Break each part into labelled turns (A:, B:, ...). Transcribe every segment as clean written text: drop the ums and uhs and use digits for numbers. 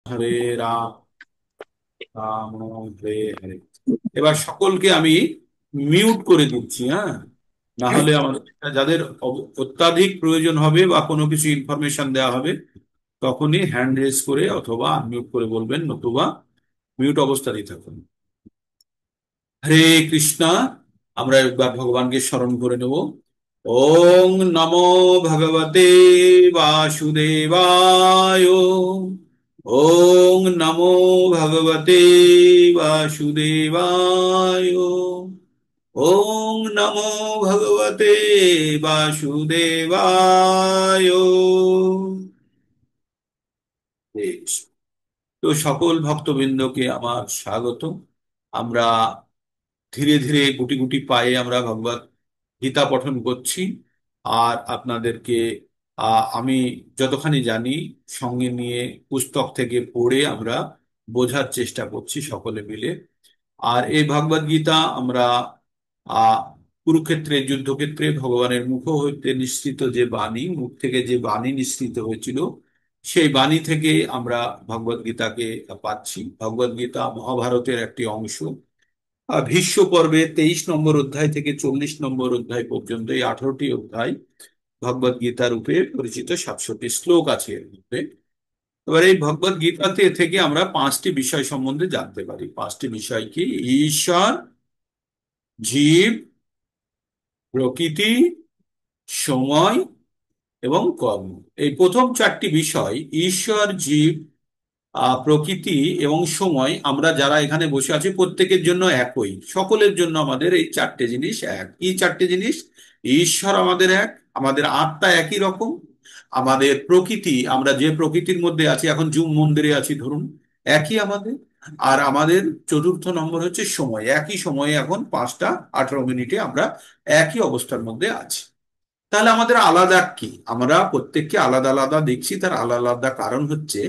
A: হরে রাম, রাম হরে হরে। এবার সকলকে আমি মিউট করে দিচ্ছি, হ্যাঁ। না হলে আমাদের যাদের অত্যাধিক প্রয়োজন হবে বা কোনো কিছু ইনফরমেশন দেওয়া হবে তখনই হ্যান্ড রেজ করে অথবা মিউট করে বলবেন, নতুবা মিউট অবস্থাতেই থাকুন। হরে কৃষ্ণা। আমরা একবার ভগবানকে স্মরণ করে নেব। ওং নমো ভগবতে বাসুদেবায়। ওং নমো ভগবতে বাসুদেবায়। ওং নমো ভগবতে বাসুদেবায়। বেশ। তো সকল ভক্তবৃন্দকে আমার স্বাগত। আমরা ধীরে ধীরে গুটি গুটি পায়ে আমরা ভগবত গীতা পঠন করছি। আর আপনাদেরকে আমি যতখানি জানি সঙ্গে নিয়ে পুস্তক থেকে পড়ে আমরা বোঝার চেষ্টা করছি সকলে মিলে। আর এই ভগবদ গীতা আমরা আহ কুরুক্ষেত্রের যুদ্ধক্ষেত্রে ভগবানের মুখ হইতে নিঃসৃত যে বাণী, মুখ থেকে যে বাণী নিঃসৃত হয়েছিল, সেই বাণী থেকে আমরা ভগবদ গীতাকে পাচ্ছি। ভগবদ গীতা মহাভারতের একটি অংশ। ভীষ্ম পর্বে 23 নম্বর অধ্যায় থেকে 40 নম্বর অধ্যায় পর্যন্ত এই 18টি অধ্যায় ভগবদ গীতা রূপে পরিচিত। 700টি শ্লোক আছে এর মধ্যে। এবার এই ভগবদ গীতাতে থেকে আমরা 5টি বিষয় সম্বন্ধে জানতে পারি। 5টি বিষয় কি? ঈশ্বর, জীব, প্রকৃতি, সময় এবং কর্ম। এই প্রথম 4টি বিষয়, ঈশ্বর, জীব, প্রকৃতি এবং সময়, আমরা যারা এখানে বসে আছি প্রত্যেকের জন্য একই। সকলের জন্য আমাদের এই 4টে জিনিস এক। এই 4টে জিনিস: ঈশ্বর আমাদের এক, আমাদের আত্মা একই রকম, আমাদের প্রকৃতি, আমরা যে প্রকৃতির মধ্যে আছি, এখন জুম মন্দিরে আছি ধরুন, একই আমাদের। আর আমাদের চতুর্থ নম্বর হচ্ছে সময়। একই সময়ে এখন 5টা 18 মিনিটে আমরা একই অবস্থার মধ্যে আছি। তাহলে আমাদের আলাদা কি? আমরা প্রত্যেককে আলাদা আলাদা দেখছি। তার আলাদা আলাদা কারণ হচ্ছে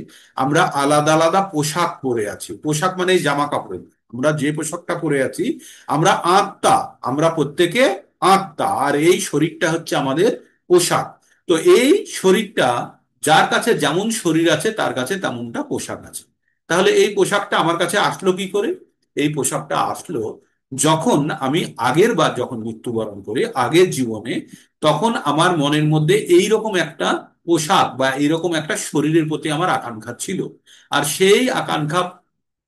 A: আমরা আলাদা আলাদা পোশাক পরে আছি। পোশাক মানে এই জামা কাপড়। আমরা যে পোশাকটা পরে আছি, আমরা আত্মা। আমরা প্রত্যেকে আত্মা, আর এই শরীরটা হচ্ছে আমাদের পোশাক। তো এই শরীরটা, যার কাছে যেমন শরীর আছে তার কাছে তেমনটা পোশাক আছে। তাহলে এই পোশাকটা আমার কাছে আসলো কি করে? এই পোশাকটা আসলো যখন আমি আগের বার যখন মৃত্যুবরণ করি, আগের জীবনে, তখন আমার মনের মধ্যে এইরকম একটা পোশাক বা এইরকম একটা শরীরের প্রতি আমার আকাঙ্ক্ষা ছিল। আর সেই আকাঙ্ক্ষা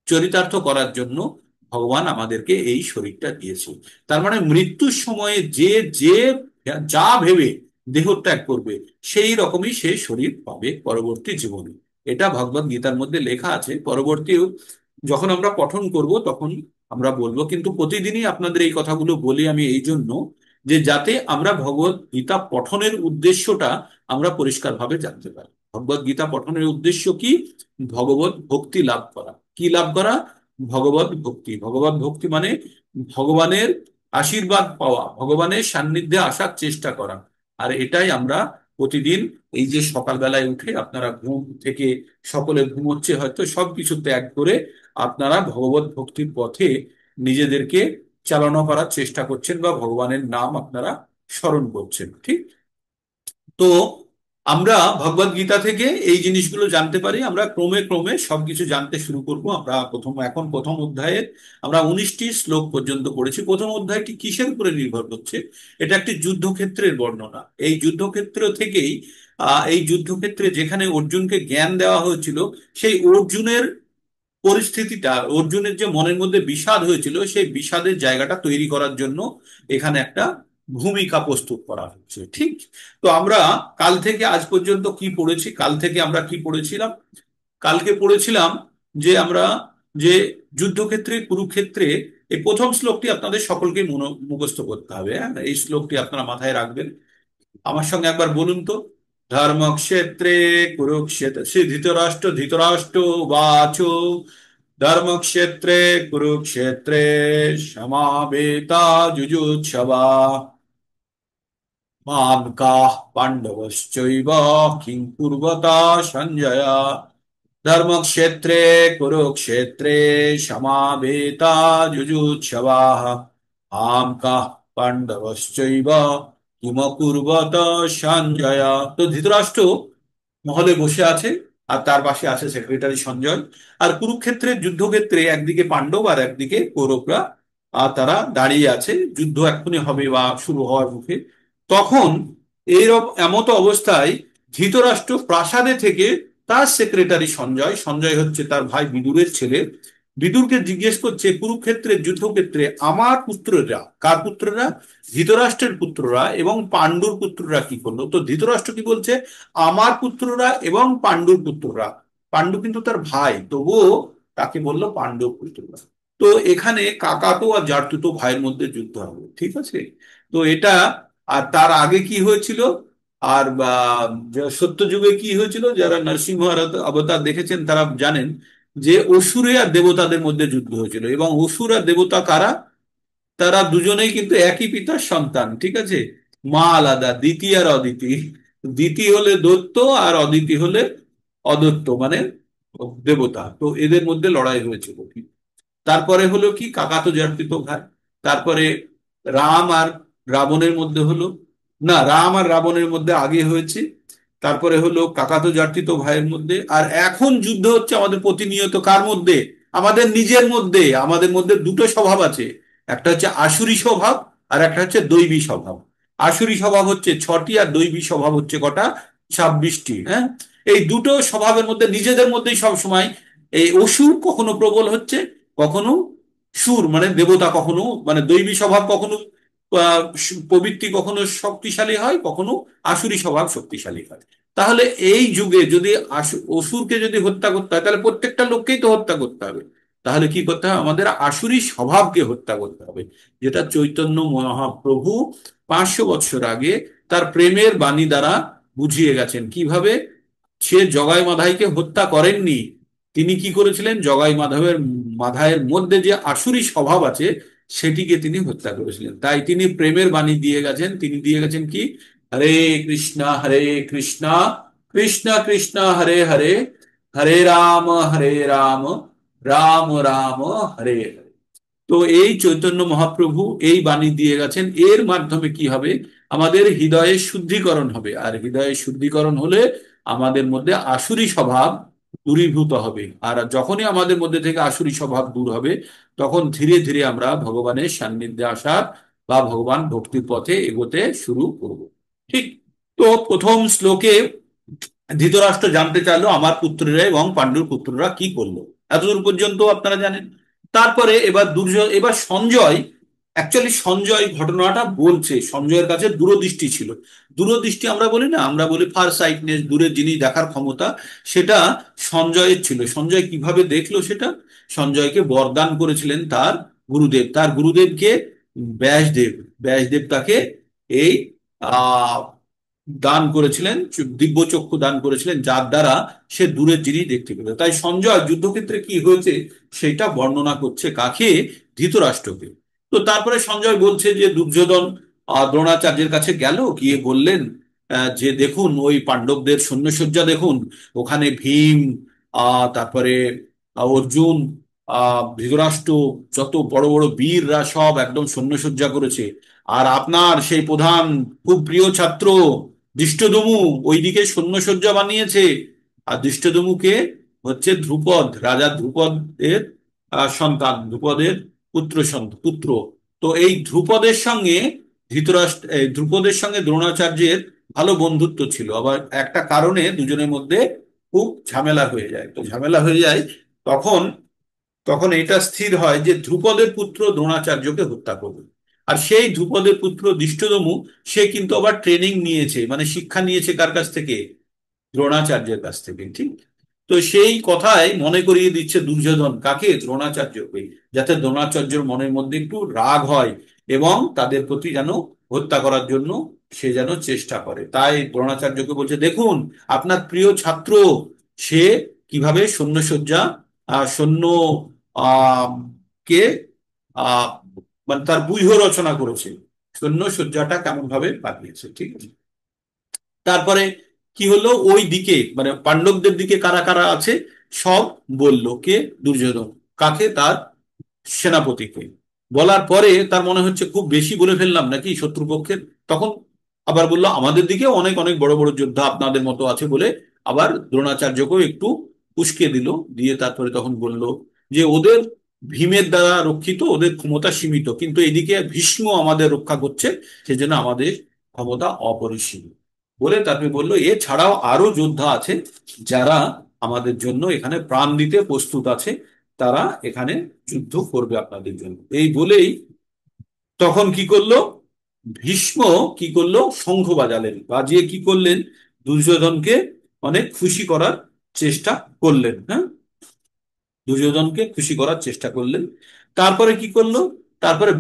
A: চরিতার্থ করার জন্য ভগবান আমাদেরকে এই শরীরটা দিয়েছে। তার মানে মৃত্যুর সময়ে যে যে যা ভেবে দেহ ত্যাগ করবে, সেই রকমই সে শরীর পাবে পরবর্তী জীবনে। এটা ভগবত গীতার মধ্যে লেখা আছে। পরবর্তী যখন আমরা পঠন করব তখন আমরা বলবো, কিন্তু প্রতিদিনই আপনাদের এই কথাগুলো বলি আমি এই জন্য যে যাতে আমরা ভগবত গীতা পঠনের উদ্দেশ্যটা আমরা পরিষ্কারভাবে জানতে পারি। ভগবত গীতা পঠনের উদ্দেশ্য কি? ভগবত ভক্তি লাভ করা। কি লাভ করা? ভগবত ভক্তি। ভগবত ভক্তি মানে ভগবানের আশীর্বাদ পাওয়া, ভগবানের সান্নিধ্যে আসার চেষ্টা করা। আর এটাই আমরা প্রতিদিন, এই যে সকালবেলায় উঠে আপনারা ঘুম থেকে, সকলে ঘুমোচ্ছে হয়তো, সবকিছু ত্যাগ করে আপনারা ভগবত ভক্তির পথে নিজেদেরকে চালনা করার চেষ্টা করছেন বা ভগবানের নাম আপনারা স্মরণ করছেন, ঠিক? তো আমরা ভগবদ গীতা থেকে এই জিনিসগুলো জানতে পারি। আমরা ক্রমে ক্রমে সবকিছু জানতে শুরু করব। আমরা এখন প্রথম অধ্যায়ের আমরা 19টি শ্লোক পর্যন্ত পড়েছি। প্রথম অধ্যায়টি কিসের উপরে নির্ভর করছে? এটা একটি যুদ্ধক্ষেত্রের বর্ণনা। এই যুদ্ধক্ষেত্র থেকেই এই যুদ্ধক্ষেত্রে যেখানে অর্জুনকে জ্ঞান দেওয়া হয়েছিল, সেই অর্জুনের পরিস্থিতিটা, অর্জুনের যে মনের মধ্যে বিষাদ হয়েছিল, সেই বিষাদের জায়গাটা তৈরি করার জন্য এখানে একটা ভূমিকা প্রস্তুত করা হচ্ছে, ঠিক? তো আমরা কাল থেকে আজ পর্যন্ত কি পড়েছি? কাল থেকে আমরা কি পড়েছিলাম? কালকে পড়েছিলাম যে আমরা যে যুদ্ধক্ষেত্রে কুরুক্ষেত্রে, এই প্রথম শ্লোকটি আপনাদের সকলকে মুখস্থ করতে হবে, হ্যাঁ। এই শ্লোকটি আপনারা মাথায় রাখবেন। আমার সঙ্গে একবার বলুন তো: ধর্মক্ষেত্রে কুরুক্ষেত্র, শ্রী ধৃতরাষ্ট্র ধৃতরাষ্ট্র উবাচ, ধর্মক্ষেত্রে কুরুক্ষেত্রে সমাবেতা যুযুৎসবা, মাম কাঃ পাণ্ডবশ্চৈব কিং কুর্বতা সঞ্জয়। ধর্মক্ষেত্রে কুরুক্ষেত্রে সমাবেতা যুযুৎসবাঃ, মাম কাঃ পাণ্ডবশ্চৈব কিমকুর্বত সঞ্জয়। তো ধৃতরাষ্ট্র মহলে বসে আছে, আর তার পাশে আছে সেক্রেটারি সঞ্জয়। আর কুরুক্ষেত্রের যুদ্ধক্ষেত্রে একদিকে পাণ্ডব আর একদিকে কৌরবরা তারা দাঁড়িয়ে আছে, যুদ্ধ এক্ষুনি হবে বা শুরু হওয়ার মুখে। তখন এমত অবস্থায় ধৃতরাষ্ট্র প্রাসাদে থেকে তার সেক্রেটারি সঞ্জয়, সঞ্জয় হচ্ছে তার ভাই বিদুরের ছেলে, বিদুরকে জিজ্ঞেস করছে কুরুক্ষেত্রের যুদ্ধক্ষেত্রে আমার পুত্ররা, কার পুত্ররা? ধৃতরাষ্ট্রের পুত্ররা এবং পাণ্ডুর পুত্ররা কি করলো। তো ধৃতরাষ্ট্র কি বলছে? আমার পুত্ররা এবং পাণ্ডুর পুত্ররা। পাণ্ডু কিন্তু তার ভাই, তবুও তাকে বললো পাণ্ডুর পুত্ররা। তো এখানে কাকাতো আর জারতুতো ভাইয়ের মধ্যে যুদ্ধ হবে, ঠিক আছে। তো এটা, আর তার আগে কি হয়েছিল, আর সত্যযুগে কি হয়েছিল, যারা নরসিংহ অবতার দেখেছেন তারা জানেন যে অসুরে আর দেবতাদের মধ্যে যুদ্ধ হয়েছিল। এবং অসুর আর দেবতা কারা? তারা দুজনেই কিন্তু একই পিতার সন্তান, ঠিক আছে। মা আলাদা, দিতি আর অদিতি। দিতি হলে দৈত্য আর অদিতি হলে অদত্ত, মানে দেবতা। তো এদের মধ্যে লড়াই হয়েছিল। তারপরে হলো কি, কাকাতো জার্তিতো ভাই। তারপরে রাম আর রাবণের মধ্যে হলো, না, রাম আর রাবণের মধ্যে আগে হয়েছে। তারপরে হলো কাকাতো জার্তিতো ভাইয়ের মধ্যে। আর এখন যুদ্ধ হচ্ছে আমাদের প্রতিনিয়ত কার মধ্যে? আমাদের নিজের মধ্যে। আমাদের মধ্যে দুটো স্বভাব আছে, একটা হচ্ছে আসুরি স্বভাব আর একটা হচ্ছে দৈবী স্বভাব। আসুরি স্বভাব হচ্ছে 6টি আর দৈবী স্বভাব হচ্ছে কটা? 26টি। হ্যাঁ, এই দুটো স্বভাবের মধ্যে নিজেদের মধ্যেই সব সময় এই অসুর কখনো প্রবল হচ্ছে, কখনো সুর মানে দেবতা, কখনো মানে দৈবী স্বভাব, কখনো প্রবৃত্তি কখনো শক্তিশালী হয়, কখনো আসুরি স্বভাব শক্তিশালী হয়। তাহলে এই যুগে যদি অসুরকে যদি হত্যা করতে হয়, তাহলে প্রত্যেকটা লোককেই তো হত্যা করতে হবে। তাহলে কি করতে হবে? আমাদের আসুরি স্বভাবকে হত্যা করতে হবে, যেটা চৈতন্য মহাপ্রভু 500 বৎসর আগে তার প্রেমের বাণী দ্বারা বুঝিয়ে গেছেন। কিভাবে? সে জগাই মাধাইকে হত্যা করেননি, তিনি কি করেছিলেন? জগাই মাধায়ের মধ্যে যে আসুরি স্বভাব আছে সেটিকে তিনি হত্যা করেছিলেন। তাই তিনি প্রেমের বাণী দিয়ে গেছেন। তিনি দিয়ে গেছেন কি, হরে কৃষ্ণ কৃষ্ণ কৃষ্ণ হরে হরে, হরে রাম হরে রাম, রাম রাম হরে হরে। তো এই চৈতন্য মহাপ্রভু এই বাণী দিয়ে গেছেন। এর মাধ্যমে কি হবে? আমাদের হৃদয়ের শুদ্ধিকরণ হবে। আর হৃদয়ের শুদ্ধিকরণ হলে আমাদের মধ্যে আসুরি স্বভাব দূরীভূত হবে। আর যখনই আমাদের মধ্যে থেকে আসুরি স্বভাব দূর হবে, তখন ধীরে ধীরে আমরা ভগবানের সান্নিধ্যে আসার বা ভগবান ভক্তির পথে এগোতে শুরু করব। ঠিক। তো প্রথম শ্লোকে ধৃতরাষ্ট্র জানতে চাইলো আমার পুত্ররা এবং পাণ্ডুর পুত্ররা কি করলো, এতদূর পর্যন্ত আপনারা জানেন। তারপরে এবার সঞ্জয়, অ্যাকচুয়ালি সঞ্জয় ঘটনাটা বলছে। সঞ্জয়ের কাছে দূরদৃষ্টি ছিল। দূরদৃষ্টি আমরা বলি না, আমরা বলি ফার সাইটনেস, দূরের জিনিস দেখার ক্ষমতা, সেটা সঞ্জয়ের ছিল। সঞ্জয় কিভাবে দেখলো সেটা? সঞ্জয়কে বরদান করেছিলেন তার গুরুদেব। তার গুরুদেবকে ব্যাসদেব। ব্যাসদেব তাকে এই আহ দান করেছিলেন, দিব্য চক্ষু দান করেছিলেন, যার দ্বারা সে দূরের জিনিস দেখতে পেল। তাই সঞ্জয় যুদ্ধক্ষেত্রে কি হয়েছে সেটা বর্ণনা করছে কাকে? ধৃতরাষ্ট্রকে। তো তারপরে সঞ্জয় বলছে যে দুর্যোধন দ্রোণাচার্যের কাছে গেল, গিয়ে বললেন যে দেখুন ওই পাণ্ডবদের সৈন্যসজ্জা দেখুন, ওখানে ভীম, তারপরে অর্জুন, ধৃতরাষ্ট্র, যত বড় বড় বীররা সব একদম সৈন্যসজ্জা করেছে। আর আপনার সেই প্রধান খুব প্রিয় ছাত্র দৃষ্টদ্যুম্ন ওইদিকে সৈন্যসজ্জা বানিয়েছে। আর দৃষ্টদ্যুম্নকে হচ্ছে ধ্রুপদ, রাজা ধ্রুপদের সন্তান, ধ্রুপদের পুত্র। তো এই ধ্রুপদের সঙ্গে ধ্রুপদের সঙ্গে দ্রোণাচার্যের ভালো বন্ধুত্ব ছিল। আবার একটা কারণে দুজনের মধ্যে খুব ঝামেলা হয়ে যায়। তো ঝামেলা হয়ে যায়, তখন তখন এটা স্থির হয় যে ধ্রুপদের পুত্র দ্রোণাচার্যকে হত্যা করবে। আর সেই ধ্রুপদের পুত্র ধৃষ্টদ্যুম্ন, সে কিন্তু আবার ট্রেনিং নিয়েছে, মানে শিক্ষা নিয়েছে কার কাছ থেকে? দ্রোণাচার্যের কাছ থেকে, ঠিক। তো সেই কথাই মনে করিয়ে দিচ্ছে দুর্যোধন কাকে? দ্রোণাচার্যকে, যাতে দ্রোণাচার্যের মনের মধ্যে একটু রাগ হয় এবং তাদের প্রতি যেন হত্যা করার জন্য সে যেন চেষ্টা করে। তাই দ্রোণাচার্যকে বলছে দেখুন আপনার প্রিয় ছাত্র সে কিভাবে সৈন্যসজ্জা সৈন্য আহ কে আহ মানে তার ব্যূহ রচনা করেছে, সৈন্যসজ্জাটা কেমন ভাবে পাঠিয়েছে, ঠিক আছে। তারপরে কি হলো, ওই দিকে মানে পাণ্ডবদের দিকে কারা কারা আছে সব বলল কে? দুর্যোধন। কাকে? তার সেনাপতিকে। বলার পরে তার মনে হচ্ছে খুব বেশি বলে ফেললাম নাকি শত্রুপক্ষের। তখন আবার বললো আমাদের দিকে অনেক অনেক বড় বড় যোদ্ধা আপনাদের মতো আছে বলে আবার দ্রোণাচার্যকেও একটু উস্কে দিল, দিয়ে তারপরে তখন বলল যে ওদের ভীমের দ্বারা রক্ষিত, ওদের ক্ষমতা সীমিত, কিন্তু এদিকে ভীষ্ম আমাদের রক্ষা করছে, সেজন্য আমাদের ক্ষমতা অপরিসীম। বলে তারপরে বলল এছাড়াও আরো যোদ্ধা আছে যারা আমাদের জন্য এখানে প্রাণ দিতে প্রস্তুত আছে, তারা এখানে যুদ্ধ করবে আপনাদের জন্য। এই বলেই তখন কি করলো ভীষ্ম, কি করলো, শঙ্খ বাজালেন, বাজিয়ে কি করলেন, দুর্যোধনকে অনেক খুশি করার চেষ্টা করলেন। হ্যাঁ, দুর্যোধনকে খুশি করার চেষ্টা করলেন। তারপরে কি করলো, তারপরে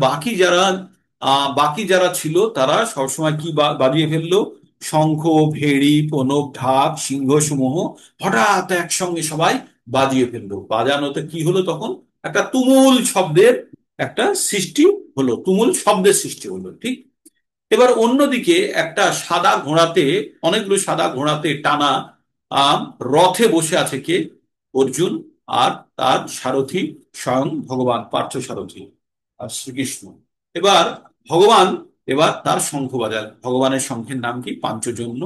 A: বাকি যারা ছিল তারা সবসময় কি বাজিয়ে ফেললো, শঙ্খ, ভেড়ি, প্রণব, ঢাক, সিংহ সমূহ হঠাৎ একসঙ্গে সবাই বাজিয়ে ফেললো। বাজানোতে কি হলো, তখন একটা তুমুল শব্দের একটা সৃষ্টি হলো, তুমুল শব্দের সৃষ্টি হলো, ঠিক। এবার অন্যদিকে একটা সাদা ঘোড়াতে, অনেকগুলো সাদা ঘোড়াতে টানা আম রথে বসে আছে কে, অর্জুন, আর তার সারথি স্বয়ং ভগবান পার্থ সারথি আর শ্রীকৃষ্ণ। এবার ভগবান এবার তার শঙ্খ বাজালেন, ভগবানের শঙ্খের নাম কি, পাঞ্চজন্য।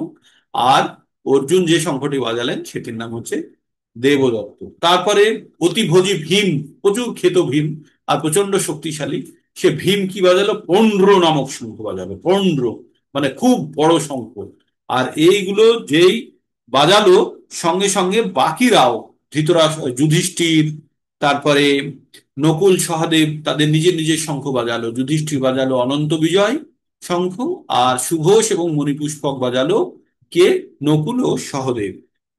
A: আর অর্জুন যে শঙ্খটি বাজালেন সেটির নাম হচ্ছে দেবদত্ত। তারপরে অতিভোজী ভীম, প্রচুর খেত ভীম আর প্রচন্ড শক্তিশালী, সে ভীম কি বাজালো, পন্ড্র নামক শঙ্খ বাজালো, পন্ড্র মানে খুব বড় শঙ্খ। আর এইগুলো যেই বাজালো, সঙ্গে সঙ্গে বাকিরাও, ধৃতরাষ্ট্র, যুধিষ্ঠির, তারপরে নকুল, সহদেব তাদের নিজের নিজের শঙ্খ বাজালো। যুধিষ্ঠির বাজালো অনন্ত বিজয় শঙ্খ, আর সুঘোষ এবং মণিপুষ্পক বাজালো কে, নকুল ও সহদেব।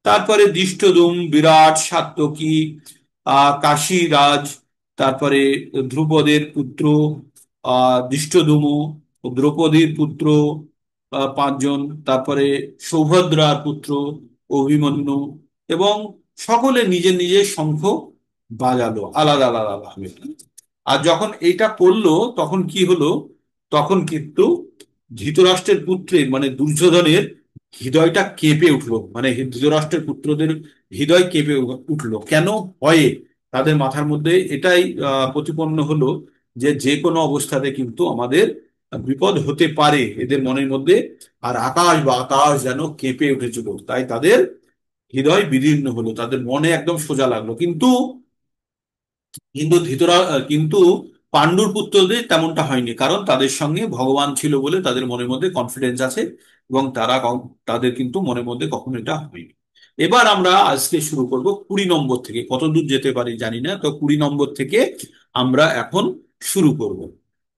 A: তারপরে দৃষ্টদ্যুম, বিরাট, সাত্যকী, কাশীরাজ, তারপরে ধ্রুপদের পুত্র দৃষ্টদ্যুম্ন, দ্রৌপদীর পুত্র পাঁচজন, তারপরে সৌভদ্রার পুত্র অভিমন্যু, এবং সকলে নিজের নিজের শঙ্খ বাজালো আলাদা আলাদা ভাবে। আর যখন এইটা করলো তখন কি হলো, তখন কিন্তু ধৃতরাষ্ট্রের পুত্রের মানে দুর্যোধনের হৃদয়টা কেঁপে উঠলো, মানে ধৃতরাষ্ট্রের পুত্রদের হৃদয় কেঁপে উঠলো। কেন? ভয়ে তাদের মাথার মধ্যে এটাই প্রতিপন্ন হলো যে যে কোনো অবস্থাতে কিন্তু আমাদের বিপদ হতে পারে এদের মনের মধ্যে। আর আকাশ বা আকাশ যেন কেঁপে উঠেছিল, তাই তাদের হৃদয় বিদীর্ণ হলো, তাদের মনে একদম সোজা লাগলো। কিন্তু কিন্তু কিন্তু পাণ্ডুর পুত্রদের তেমনটা হয়নি, কারণ তাদের সঙ্গে ভগবান ছিল বলে তাদের মনের মধ্যে কনফিডেন্স আছে, এবং তাদের কিন্তু মনের মধ্যে কখনো এটা হয়নি। এবার আমরা আজকে শুরু করব 20 নম্বর থেকে, কত দূর যেতে পারি জানি না, তো 20 নম্বর থেকে আমরা এখন শুরু করব।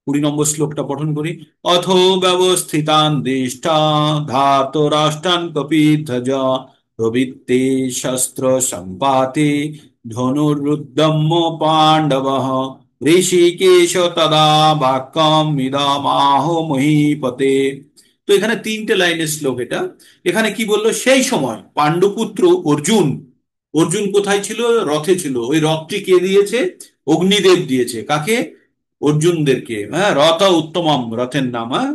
A: 20 নম্বর শ্লোকটা পঠন করি। অথ ব্যবস্থিতান দেষ্টা ধাতরাষ্ট্রান কপিধ্বজ প্রবৃত্তে শস্ত্র সম্পাতে ধনুরুদ্যম্য পাণ্ডব ঋষিকেশ তদা বাক্যম ইদমাহ মহীপতে। তো এখানে 3টে লাইনের শ্লোক এটা। এখানে কি বললো, সেই সময় পাণ্ডুপুত্র অর্জুন, অর্জুন কোথায় ছিল, রথে ছিল। ওই রথটি কে দিয়েছে, অগ্নিদেব দিয়েছে। কাকে? অর্জুনদেরকে। হ্যাঁ, রথ উত্তমম রথের নাম। হ্যাঁ,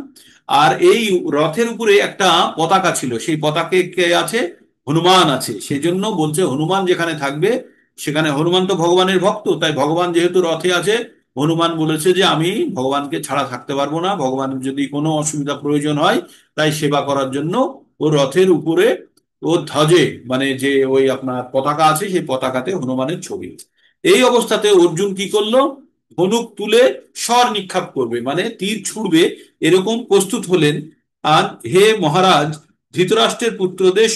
A: আর এই রথের উপরে একটা পতাকা ছিল, সেই পতাকে কে আছে, হনুমান আছে। সেই জন্য বলছে হনুমান যেখানে থাকবে সেখানে, হনুমান তো ভগবানের ভক্ত, তাই ভগবান যেহেতু রথে আছে, হনুমান বলেছে যে আমি ভগবানকে ছাড়া থাকতে পারবো না, ভগবানের যদি কোনো অসুবিধা প্রয়োজন হয় তাই সেবা করার জন্য ও রথের উপরে ও ধ্বজে, মানে যে ওই আপনার পতাকা আছে সেই পতাকাতে হনুমানের ছবি। এই অবস্থাতে অর্জুন কি করলো, ধনুক তুলে স্বর নিক্ষেপ করবে, মানে তীর ছুড়বে, এরকম প্রস্তুত হলেন। আর হে মহারাজ, ধৃতরাষ্ট্রের পুত্রদের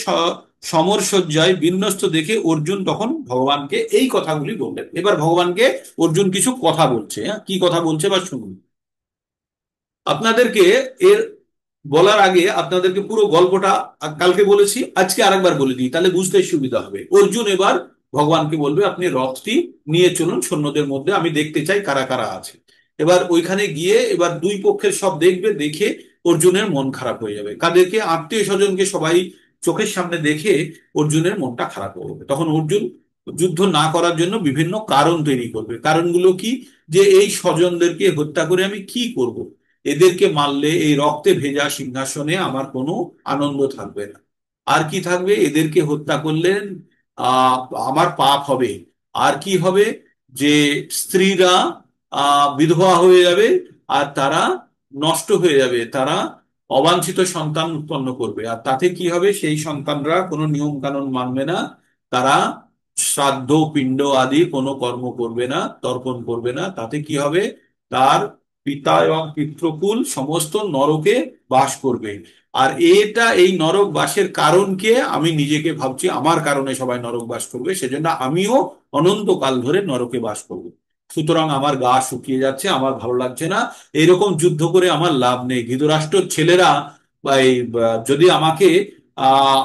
A: সমরসজ্জায় বিন্যস্ত দেখে অর্জুন তখন ভগবানকে এই কথাগুলি বললেন। এবার ভগবানকে অর্জুন কিছু কথা বলছে। হ্যাঁ, কি কথা বলছে বা শুনুন। আপনাদেরকে এর বলার আগে আপনাদেরকে পুরো গল্পটা কালকে বলেছি, আজকে আরেকবার বলে দিই, তাহলে বুঝতে সুবিধা হবে। অর্জুন এবার ভগবানকে বলবে আপনি রথটি নিয়ে চলুন সৈন্যদের মধ্যে, আমি দেখতে চাই কারা কারা আছে। এবার ওইখানে গিয়ে এবার দুই পক্ষের সব দেখবে, দেখে অর্জুনের মন খারাপ হয়ে যাবে। কাদেরকে? আত্মীয় স্বজনকে সবাই চোখের সামনে দেখে অর্জুনের মনটা খারাপ হয়ে যাবে। তখন অর্জুন যুদ্ধ না করার জন্য বিভিন্ন কারণ তৈরি করবে। কারণগুলো কি? যে এই স্বজনদেরকে হত্যা করে আমি কি করব, এদেরকে মারলে এই রক্তে ভেজা সিংহাসনে আমার কোনো আনন্দ থাকবে না। আর কি থাকবে? এদেরকে হত্যা করলে আহ আমার পাপ হবে। আর কি হবে? যে স্ত্রীরা বিধবা হয়ে যাবে, আর তারা নষ্ট হয়ে যাবে, তারা অবাঞ্ছিত সন্তান উৎপন্ন করবে। আর তাতে কি হবে, সেই সন্তানরা কোনো নিয়ম কানুন মানবে না, তারা শ্রাদ্ধ পিণ্ড আদি কোনো কর্ম করবে না, তর্পণ করবে না। তাতে কি হবে, তার পিতা এবং পিতৃকুল সমস্ত নরকে বাস করবে। আর এই নরক বাসের কারণকে আমি নিজেকে ভাবছি আমার কারণে সবাই নরক বাস করবে, সেজন্য আমিও অনন্তকাল ধরে নরকে বাস করব। সুতরাং আমার গা শুকিয়ে যাচ্ছে, আমার ভালো লাগছে না, এরকম যুদ্ধ করে আমার লাভ নেই। ধৃতরাষ্ট্রের ছেলেরা যদি আমাকে আহ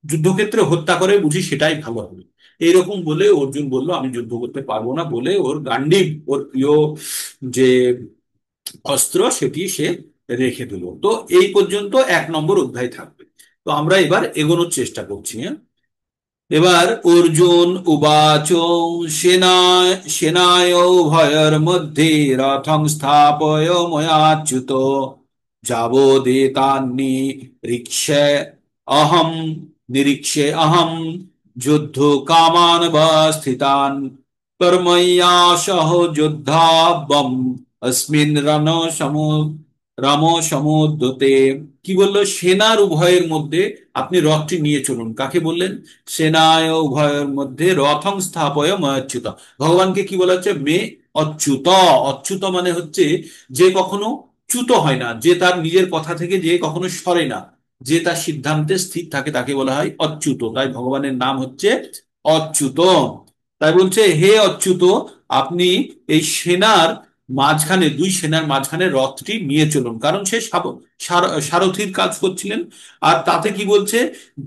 A: যুদ্ধক্ষেত্রে হত্যা করে, বুঝি সেটাই ভালো হবে। এইরকম বলে অর্জুন বলল আমি যুদ্ধ করতে পারবো না, বলে ওর গান্ডীব, ওর প্রিয় যে অস্ত্র, সেটি সে রেখে দিল। তো এই পর্যন্ত 1 নম্বর অধ্যায় থাকবে। তো আমরা এবার এগোনোর চেষ্টা করছি, হ্যাঁ। এবার অর্জুন উবাচ সেনায় উভয়ের মধ্যে রথং স্থাপয় ময়াচ্যুত যাবদেতান্নিরীক্ষ্যে অহম নিরীক্ষ্যে অহম যুদ্ধ কামান স্থিতান কর্ময়া সহ যোদ্ধাবম অস্মিন রণ সমুদ্রতে। কি বললো, সেনার উভয়ের মধ্যে আপনি রথটি নিয়ে চলুন। কাকে বললেন? সেনায় উভয়ের মধ্যে রথং স্থাপয় ময়চ্যুত। ভগবানকে কি বলা হচ্ছে? মে অচ্যুত। অচ্যুত মানে হচ্ছে যে কখনো চ্যুত হয় না, যে তার নিজের কথা থেকে যে কখনো সরে না, যে তার সিদ্ধান্তে স্থির থাকে, তাকে বলা হয় অচ্যুত। তাই ভগবানের নাম হচ্ছে অচ্যুত। তাই বলছে হে অচ্যুত, আপনি এই সেনার মাঝখানে, দুই সেনার মাঝখানে রথটি নিয়ে চলুন। কারণ সে সারথির কাজ করছিলেন। আর তাতে কি বলছে,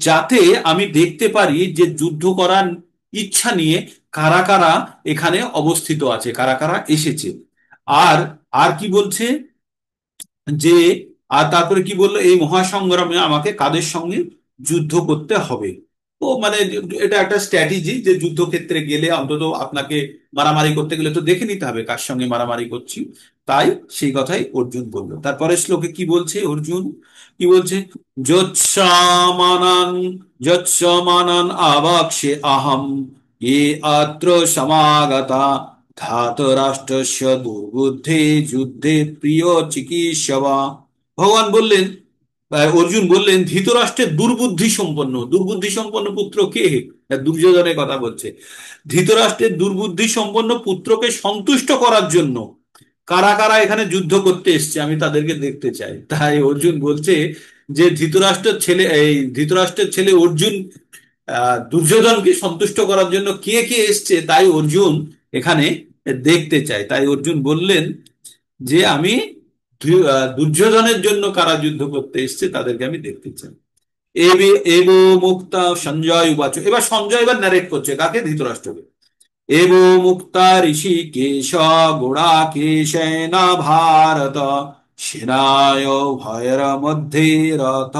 A: যাতে আমি দেখতে পারি যে যুদ্ধ করার ইচ্ছা নিয়ে কারা কারা এখানে অবস্থিত আছে, কারা কারা এসেছে। আর আর কি বলছে যে, আর তারপরে কি বললো, এই মহাসংগ্রামে আমাকে কাদের সঙ্গে যুদ্ধ করতে হবে। তো মানে এটা একটা স্ট্র্যাটেজি, যে যুদ্ধক্ষেত্রে গেলে অন্তত আপনাকে মারামারি করতে গেলে তো দেখে নিতে হবে কার সঙ্গে মারামারি করছি। তাই সেই কথাই অর্জুন বলল। তারপরে শ্লোকে কি বলছে অর্জুন, কি বলছে, যৎসমানান যৎসমানান আবাক্সে আহম এ অত্র সমাগতা ধাতরাষ্ট্রস্য দুর্বুদ্ধে যুদ্ধে প্রিয় চিকিৎসবা। ভগবান বললেন, অর্জুন বললেন, ধৃতরাষ্ট্রের দুর্বুদ্ধি সম্পন্ন, দুর্বুদ্ধি সম্পন্ন পুত্র কে? দুর্যোধনের কথা বলছে। ধৃতরাষ্ট্রের দুর্বুদ্ধি সম্পন্ন পুত্রকে সন্তুষ্ট করার জন্য কারা কারা এখানে যুদ্ধ করতে এসছে আমি তাদেরকে দেখতে চাই। তাই অর্জুন বলছে যে ধৃতরাষ্ট্রের ছেলে অর্জুন দুর্যোধনকে সন্তুষ্ট করার জন্য কে কে এসছে, তাই অর্জুন এখানে দেখতে চায়। তাই অর্জুন বললেন যে আমি দুর্যোধনের জন্য কারা যুদ্ধ করতে এসছে তাদেরকে আমি দেখতে চাই। এব মুক্তা সঞ্জয় উবাচ। এবার সঞ্জয় এবার ন্যারেট করছে কাকে? ধৃতরাষ্ট্রকে। এব মুক্তা ঋষিকেশ গুড়াকেশেন ভারত সেনায় ভয়ের মধ্যে রথ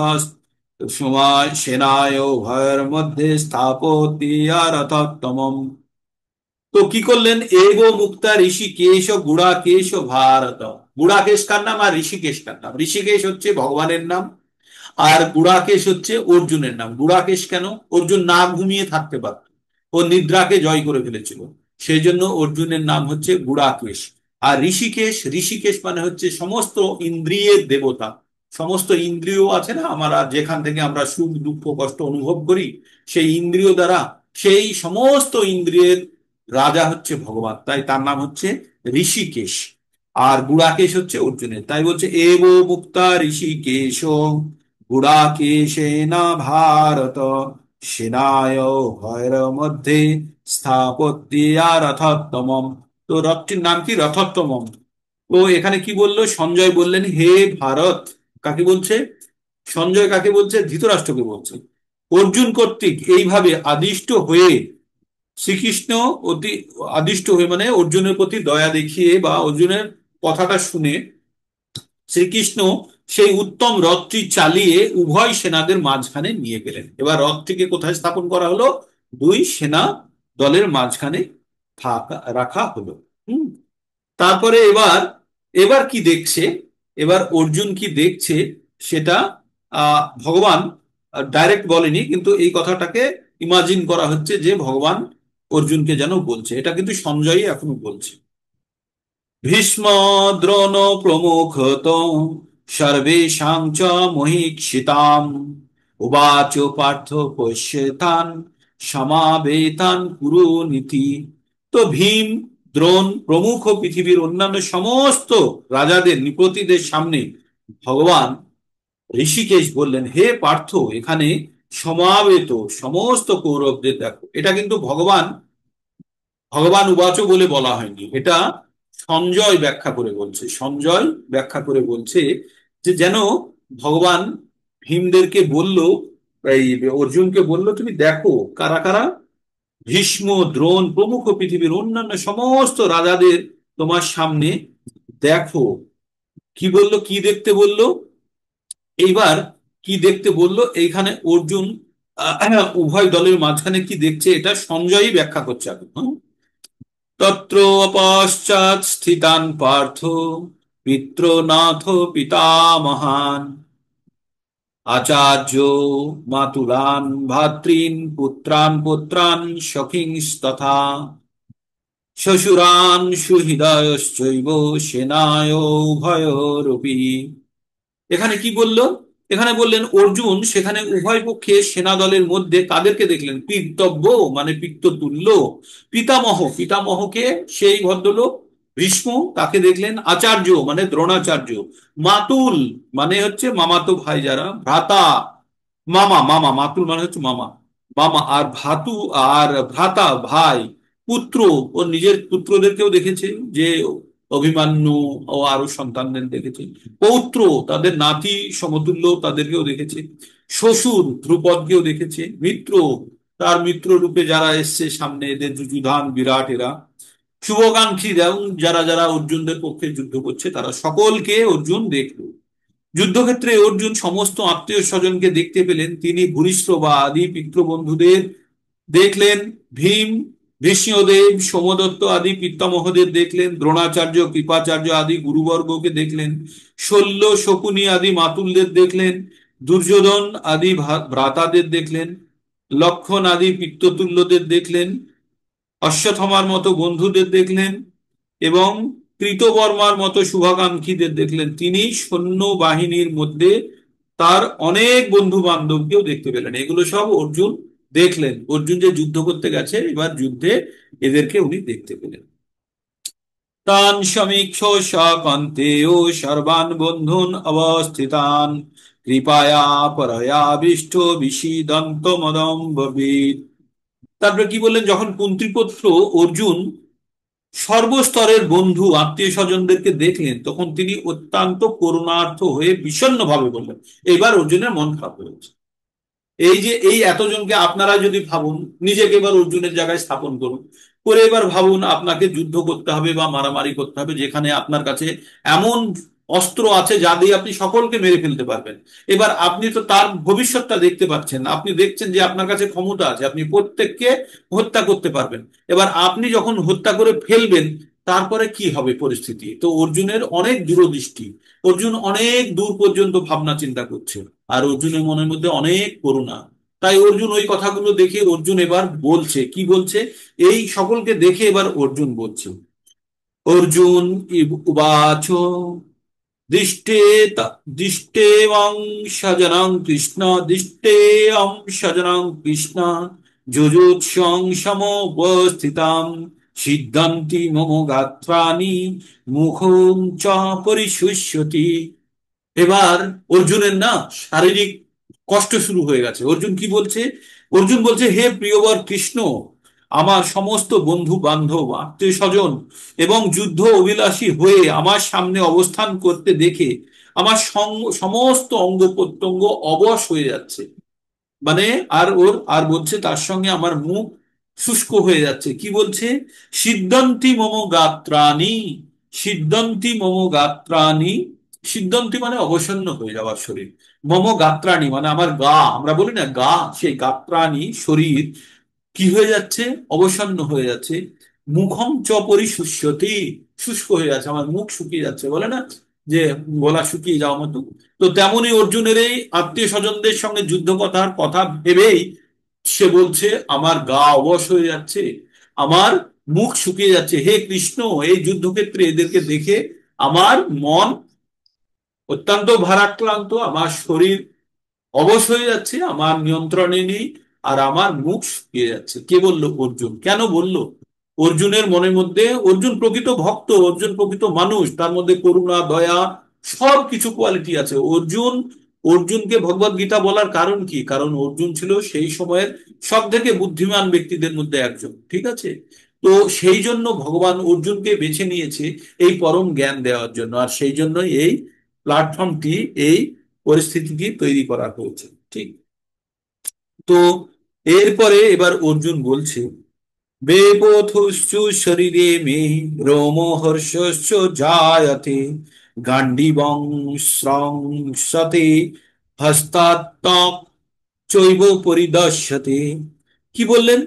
A: সময় সেনায় ভয়ের মধ্যে স্থাপতিয়া রথোত্তমম। তো কি করলেন, এব মুক্তা ঋষিকেশ গুড়াকেশ ভারত। গুড়াকেশ কার নাম, আর ঋষিকেশ কার নাম? ঋষিকেশ হচ্ছে ভগবানের নাম, আর গুড়াকেশ হচ্ছে অর্জুনের নাম। গুড়াকেশ কেন? অর্জুন না ঘুমিয়ে থাকতে পারত, ও নিদ্রাকে জয় করে ফেলেছিল, সেই জন্য অর্জুনের নাম হচ্ছে গুড়াকেশ। আর ঋষিকেশ, ঋষিকেশ মানে হচ্ছে সমস্ত ইন্দ্রিয়ের দেবতা। সমস্ত ইন্দ্রিয় আছে না আমরা, যেখান থেকে আমরা সুখ দুঃখ কষ্ট অনুভব করি, সেই ইন্দ্রিয় দ্বারা, সেই সমস্ত ইন্দ্রিয়ের রাজা হচ্ছে ভগবান, তাই তার নাম হচ্ছে ঋষিকেশ। আর গুড়াকেশ হচ্ছে অর্জুনের। তাই বলছে এব মুক্তা ঋষিকেশ গুড়াকেশেন ভারত সেনায় ভয়ের মধ্যে স্থাপত্যা রথোত্তমম। তো রথটির নাম কি? রথোত্তমম। তো এখানে কি বললো, সঞ্জয় বললেন হে ভারত। কাকে বলছে? সঞ্জয় কাকে বলছে? ধৃতরাষ্ট্রকে বলছে। অর্জুন কর্তৃক এইভাবে আদিষ্ট হয়ে শ্রীকৃষ্ণ অতি আদিষ্ট হয়ে মানে অর্জুনের প্রতি দয়া দেখিয়ে বা অর্জুনের কথাটা শুনে শ্রীকৃষ্ণ সেই উত্তম রথটি চালিয়ে উভয় সেনাদের মাঝখানে নিয়ে গেলেন। এবার রথটিকে কোথায় স্থাপন করা হলো? দুই সেনা দলের মাঝখানে রাখা হলো। হুম। তারপরে এবার এবার কি দেখছে, এবার অর্জুন কি দেখছে সেটা ভগবান ডাইরেক্ট বলেনি, কিন্তু এই কথাটাকে ইমাজিন করা হচ্ছে যে ভগবান অর্জুনকে যেন বলছে। এটা কিন্তু সঞ্জয়ই এখনো বলছে। ভীষ্ম দ্রোণ প্রমুখ সর্বেষাং চ মহীক্ষিতাম। উবাচ পার্থ পশ্যেতান সমাবেতান কুরুনীতি। তো ভীম, দ্রোণ প্রমুখ পৃথিবীর অন্যান্য সমস্ত রাজাদের নৃপতিদের সামনে ভগবান ঋষিকেশ বললেন, হে পার্থ, এখানে সমাবেত সমস্ত কৌরবদের দেখো। এটা কিন্তু ভগবান ভগবান উবাচ বলে বলা হয়নি, এটা সঞ্জয় ব্যাখ্যা করে বলছে। সঞ্জয় ব্যাখ্যা করে বলছে যে যেন ভগবান ভীমদেরকে বলল, এই অর্জুনকে বলল, তুমি দেখো কারা কারা ভীষ্ম, দ্রোণ প্রমুখ পৃথিবীর অন্যান্য সমস্ত রাজাদের তোমার সামনে দেখো। কি বললো, কি দেখতে বললো? এইবার কি দেখতে বললো এইখানে অর্জুন উভয় দলের মাঝখানে কি দেখছে এটা সঞ্জয়ই ব্যাখ্যা করছে এখন। তত্র পশ্চাৎ স্থিতান পার্থ পিতৃনাথ পিতামহান আচার্য মাতুলান ভ্রাতৃন পুত্রান পুত্রান সখিংস্তথা শ্বশুরান সুহৃদয়শ্চৈব সেনায় উভয়োরপি। এখানে কি বললো? এখানে বললেন অর্জুন সেখানে উভয় পক্ষে সেনা দলের মধ্যে কাদেরকে দেখলেন? পিতব্য মানে পিত্ততুল্য, পিতামহ পিতামহকে, সেই ভদ্রলোক ভীষ্ম, তাকে দেখলেন। আচার্য মানে দ্রোণাচার্য, মাতুল মানে হচ্ছে মামাতো ভাই যারা, ভ্রাতা মামা, মামা মাতুল মানে হচ্ছে মামা, মামা আর ভাতু আর ভ্রাতা ভাই, পুত্র ও নিজের পুত্রদেরকেও দেখেছে, যে অভিমান্যু ও আরো সন্তানদের দেখেছে। পৌত্র তাদের নাতি সমতুল্য তাদেরকেও দেখেছে। শ্বশুর ধ্রুপদকেও দেখেছে। মিত্র তার মিত্র রূপে যারা এসছে সামনে, এদের যুযুধান বিরাট এরা। শুভকাঙ্ক্ষী যারা যারা অর্জুনদের পক্ষে যুদ্ধ করছে তারা সকলকে অর্জুন দেখল। যুদ্ধক্ষেত্রে অর্জুন সমস্ত আত্মীয় স্বজনকে দেখতে পেলেন। তিনি ভূরিশ্র বা আদি পিতৃবন্ধুদের দেখলেন। ভীম, ভীষ্মদেব, সোমদত্ত আদি পিতামহদের দেখলেন। দ্রোণাচার্য, কৃপাচার্য আদি গুরুবর্গকে দেখলেন। শল্য, শকুনি আদি মাতুলদের দেখলেন। দুর্যোধন আদি ভ্রাতাদের দেখলেন। লক্ষণ আদি পিতৃতুল্যদের দেখলেন। অশ্বত্থামার মতো বন্ধুদের দেখলেন এবং কৃতবর্মার মতো শুভাকাঙ্ক্ষীদের দেখলেন। তিনি সৈন্য বাহিনীর মধ্যে তার অনেক বন্ধু বান্ধবকেও দেখতে পেলেন। এগুলো সব অর্জুন দেখলেন। অর্জুন যে যুদ্ধ করতে গেছে, এবার যুদ্ধে এদেরকে উনি দেখতে পেলেন। তান সমীক্ষ সকান্তেয় সর্বান বন্ধুন অবস্থিতান কৃপায়া পরয়াবিষ্ট বিষিদন্ত মদম ভবেৎ। তারপরে কি বললেন, যখন কুন্তিপুত্র অর্জুন সর্বস্তরের বন্ধু আত্মীয় স্বজনদেরকে দেখলেন, তখন তিনি অত্যন্ত করুণার্থ হয়ে বিষণ্ণ ভাবে বললেন। এবার অর্জুনের মন খারাপ হয়েছে। এই যে এই এতজনকে আপনারা যদি ভাবুন, নিজেকে এবার অর্জুনের জায়গায় স্থাপন করুন, করে এবার ভাবুন আপনাকে যুদ্ধ করতে হবে বা মারামারি করতে হবে, যেখানে আপনার কাছে এমন অস্ত্র আছে যা দিয়ে আপনি সকলকে মেরে ফেলতে পারবেন। এবার আপনি তো তার ভবিষ্যৎটা দেখতে পাচ্ছেন, আপনি দেখছেন যে আপনার কাছে ক্ষমতা আছে, আপনি প্রত্যেককে হত্যা করতে পারবেন। এবার আপনি যখন হত্যা করে ফেলবেন, তারপরে কি হবে পরিস্থিতি? তো অর্জুনের অনেক দূরদৃষ্টি, অর্জুন অনেক দূর পর্যন্ত ভাবনা চিন্তা করছে, আর অর্জুনের মনের মধ্যে অনেক করুণা। তাই অর্জুন ওই কথাগুলো দেখে অর্জুন এবার বলছে, কি বলছে? এই সকলকে দেখে এবার অর্জুন বলছে, অর্জুন উবাচ দৃষ্টে দৃষ্টেবং সজনং কৃষ্ণ দৃষ্টেয়ং সজনং কৃষ্ণ যুযুৎসং সমবস্থিতাম সিদ্ধান্তি মম গাত্রাণি মুখং চ পরিশুষ্যতি। এবার অর্জুনের না শারীরিক কষ্ট শুরু হয়ে গেছে। অর্জুন কি বলছে? অর্জুন বলছে, হে প্রিয়বর কৃষ্ণ, আমার সমস্ত বন্ধু বান্ধব আত্মীয় স্বজন এবং যুদ্ধ অভিলাষী হয়ে আমার সামনে অবস্থান করতে দেখে আমার সমস্ত অঙ্গ প্রত্যঙ্গ অবশ হয়ে যাচ্ছে। মানে আর বলছে তার সঙ্গে আমার মুখ শুষ্ক হয়ে যাচ্ছে। কি বলছে? সিদ্ধান্তি মম গাত্রাণি, সিদ্ধান্তি মম গাত্রাণি, সিদ্ধান্তি মানে অবসন্ন হয়ে যাওয়ার শরীর, মম গাত্রাণি মানে আমার গা, আমরা বলি না গা, সেই গাত্রাণি শরীর কি হয়ে যাচ্ছে? অবসন্ন হয়ে যাচ্ছে। মুখম চ পরিশুষ্যতি, শুষ্ক হয়ে যাচ্ছে, আমার মুখ শুকিয়ে যাচ্ছে, বলে না যে গলা শুকিয়ে যাওয়ার মতো। তো তেমনই অর্জুনের এই আত্মীয় স্বজনদের সঙ্গে যুদ্ধ কথার কথা ভেবেই সে বলছে, আমার গা অবশ হয়ে যাচ্ছে, আমার মুখ শুকিয়ে যাচ্ছে। হে কৃষ্ণ, এই যুদ্ধক্ষেত্রে এদেরকে দেখে আমার মন অত্যন্ত ভারাক্রান্ত, আমার শরীর অবশ হয়ে যাচ্ছে, আমার নিয়ন্ত্রণে নেই, আর আমার মুখ শুকিয়ে যাচ্ছে। কে বললো? অর্জুন। কেন বললো? অর্জুনের মনের মধ্যে, অর্জুন প্রকৃত ভক্ত, অর্জুন প্রকৃত মানুষ, তার মধ্যে করুণা, দয়া, সব কিছু কোয়ালিটি আছে। অর্জুনকে ভগবত গীতা বলার কারণ কি? কারণ অর্জুন ছিল সেই সময়ের সব থেকে বুদ্ধিমান ব্যক্তিদের মধ্যে একজন, ঠিক আছে? তো সেই জন্য ভগবান অর্জুনকে বেছে নিয়েছে এই পরম জ্ঞান দেওয়ার জন্য, আর সেই জন্যই এই প্ল্যাটফর্মটি, এই পরিস্থিতিটি তৈরি করা হয়েছে, ঠিক? তো এরপরে এবার অর্জুন বলছে, বেপথুশ্চু শরীরে মে রোমহর্ষশ্চ জায়তে গান্ডীবং স্রংসতে হস্তাত্ত চৈব পরিদর্শতে। কি বললেন?